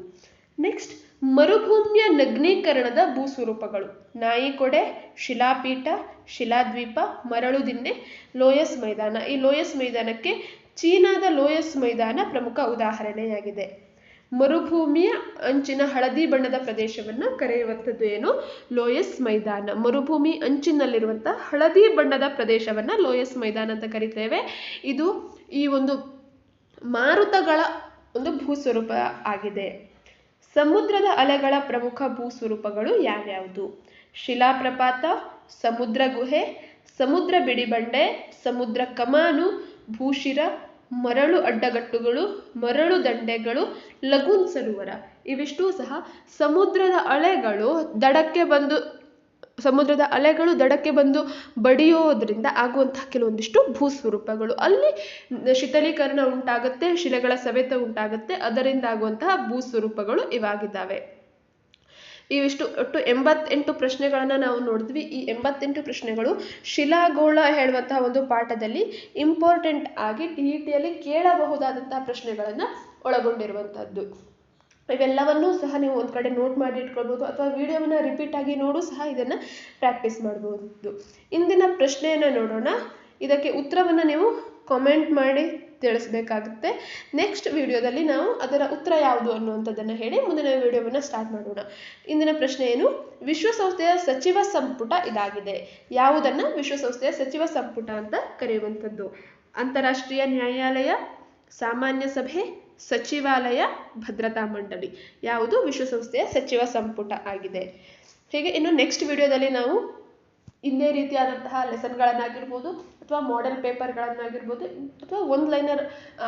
ನೆಕ್ಸ್ಟ್, ಮರುಭೂಮಿಯ ನಗ್ನೀಕರಣದ ಭೂಸ್ವರೂಪಗಳು. ನಾಯಿಕೊಡೆ, ಶಿಲಾಪೀಠ, ಶಿಲಾದ್ವೀಪ, ಮರಳು ದಿಣ್ಣೆ, ಲೋಯಸ್ ಮೈದಾನ. ಈ ಲೋಯಸ್ ಮೈದಾನಕ್ಕೆ ಚೀನಾದ ಲೋಯಸ್ ಮೈದಾನ ಪ್ರಮುಖ ಉದಾಹರಣೆಯಾಗಿದೆ. ಮರುಭೂಮಿಯ ಅಂಚಿನ ಹಳದಿ ಬಣ್ಣದ ಪ್ರದೇಶವನ್ನ ಕರೆಯುವಂಥದ್ದು ಏನು? ಲೋಯಸ್ ಮೈದಾನ. ಮರುಭೂಮಿ ಅಂಚಿನಲ್ಲಿರುವಂತಹ ಹಳದಿ ಬಣ್ಣದ ಪ್ರದೇಶವನ್ನ ಲೋಯಸ್ ಮೈದಾನ ಅಂತ ಕರಿತೇವೆ. ಇದು ಈ ಒಂದು ಮಾರುತಗಳ ಒಂದು ಭೂಸ್ವರೂಪ ಆಗಿದೆ. ಸಮುದ್ರದ ಅಲೆಗಳ ಪ್ರಮುಖ ಭೂಸ್ವರೂಪಗಳು ಯಾವ್ಯಾವುದು? ಶಿಲಾಪ್ರಪಾತ, ಸಮುದ್ರ ಗುಹೆ, ಸಮುದ್ರ ಬಿಡಿಬಂಡೆ, ಸಮುದ್ರ ಕಮಾನು, ಭೂಶಿರ, ಮರಳು ಅಡ್ಡಗಟ್ಟುಗಳು, ಮರಳು ದಂಡೆಗಳು, ಲಗೂನ್ ಸರೋವರ. ಇವಿಷ್ಟು ಸಹ ಸಮುದ್ರದ ಅಲೆಗಳು ದಡಕ್ಕೆ ಬಂದು ಬಡಿಯೋದ್ರಿಂದ ಆಗುವಂತಹ ಕೆಲವೊಂದಿಷ್ಟು ಭೂಸ್ವರೂಪಗಳು. ಅಲ್ಲಿ ಶಿಥಲೀಕರಣ ಉಂಟಾಗುತ್ತೆ, ಶಿಲೆಗಳ ಸವೆತ ಉಂಟಾಗುತ್ತೆ, ಅದರಿಂದ ಆಗುವಂತಹ ಭೂಸ್ವರೂಪಗಳು ಇವಾಗಿದ್ದಾವೆ. ಇವಿಷ್ಟು ಒಟ್ಟು 88 ಪ್ರಶ್ನೆಗಳನ್ನು ನಾವು ನೋಡಿದ್ವಿ. ಈ 88 ಪ್ರಶ್ನೆಗಳು ಶಿಲಾಗೋಳ ಹೇಳುವಂತಹ ಒಂದು ಪಾಠದಲ್ಲಿ ಇಂಪಾರ್ಟೆಂಟ್ ಆಗಿ TETಯಲ್ಲಿ ಕೇಳಬಹುದಾದಂತಹ ಪ್ರಶ್ನೆಗಳನ್ನು ಒಳಗೊಂಡಿರುವಂಥದ್ದು. ಇವೆಲ್ಲವನ್ನೂ ಸಹ ನೀವು ಒಂದು ಕಡೆ ನೋಟ್ ಮಾಡಿ ಇಟ್ಕೊಳ್ಬೋದು, ಅಥವಾ ವಿಡಿಯೋವನ್ನು ರಿಪೀಟ್ ಆಗಿ ನೋಡು ಸಹ ಇದನ್ನು ಪ್ರಾಕ್ಟೀಸ್ ಮಾಡ್ಬೋದು. ಇಂದಿನ ಪ್ರಶ್ನೆಯನ್ನು ನೋಡೋಣ. ಇದಕ್ಕೆ ಉತ್ತರವನ್ನು ನೀವು ಕಾಮೆಂಟ್ ಮಾಡಿ ತಿಳಿಸ್ಬೇಕಾಗುತ್ತೆ. ನೆಕ್ಸ್ಟ್ ವಿಡಿಯೋದಲ್ಲಿ ನಾವು ಅದರ ಉತ್ತರ ಯಾವುದು ಅನ್ನುವಂಥದ್ದನ್ನು ಹೇಳಿ ಮುಂದಿನ ವಿಡಿಯೋವನ್ನು ಸ್ಟಾರ್ಟ್ ಮಾಡೋಣ. ಇಂದಿನ ಪ್ರಶ್ನೆ ಏನು? ವಿಶ್ವಸಂಸ್ಥೆಯ ಸಚಿವ ಸಂಪುಟ ಇದಾಗಿದೆ. ಯಾವುದನ್ನು ವಿಶ್ವಸಂಸ್ಥೆಯ ಸಚಿವ ಸಂಪುಟ ಅಂತ ಕರೆಯುವಂಥದ್ದು? ಅಂತಾರಾಷ್ಟ್ರೀಯ ನ್ಯಾಯಾಲಯ, ಸಾಮಾನ್ಯ ಸಭೆ, ಸಚಿವಾಲಯ, ಭದ್ರತಾ ಮಂಡಳಿ. ಯಾವುದು ವಿಶ್ವಸಂಸ್ಥೆಯ ಸಚಿವ ಸಂಪುಟ ಆಗಿದೆ. ಹೀಗೆ ಇನ್ನು ನೆಕ್ಸ್ಟ್ ವಿಡಿಯೋದಲ್ಲಿ ನಾವು ಇದೇ ರೀತಿಯಾದಂತಹ ಲೆಸನ್ಗಳನ್ನಾಗಿರ್ಬೋದು, ಅಥವಾ ಮಾಡೆಲ್ ಪೇಪರ್ಗಳನ್ನಾಗಿರ್ಬೋದು, ಅಥವಾ ಒಂದು ಲೈನರ್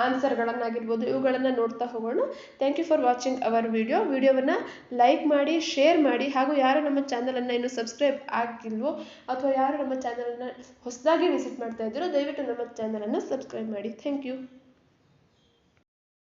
ಆನ್ಸರ್ಗಳನ್ನಾಗಿರ್ಬೋದು, ಇವುಗಳನ್ನು ನೋಡ್ತಾ ಹೋಗೋಣ. Thank you for watching our ವಿಡಿಯೋವನ್ನು ಲೈಕ್ ಮಾಡಿ, ಶೇರ್ ಮಾಡಿ, ಹಾಗೂ ಯಾರು ನಮ್ಮ ಚಾನಲನ್ನು ಇನ್ನೂ ಸಬ್ಸ್ಕ್ರೈಬ್ ಆಗಿಲ್ವೋ ಅಥವಾ ಯಾರು ನಮ್ಮ ಚಾನಲನ್ನು ಹೊಸದಾಗಿ ವಿಸಿಟ್ ಮಾಡ್ತಾ ಇದ್ದೀರೋ ದಯವಿಟ್ಟು ನಮ್ಮ ಚಾನಲನ್ನು ಸಬ್ಸ್ಕ್ರೈಬ್ ಮಾಡಿ. Thank you.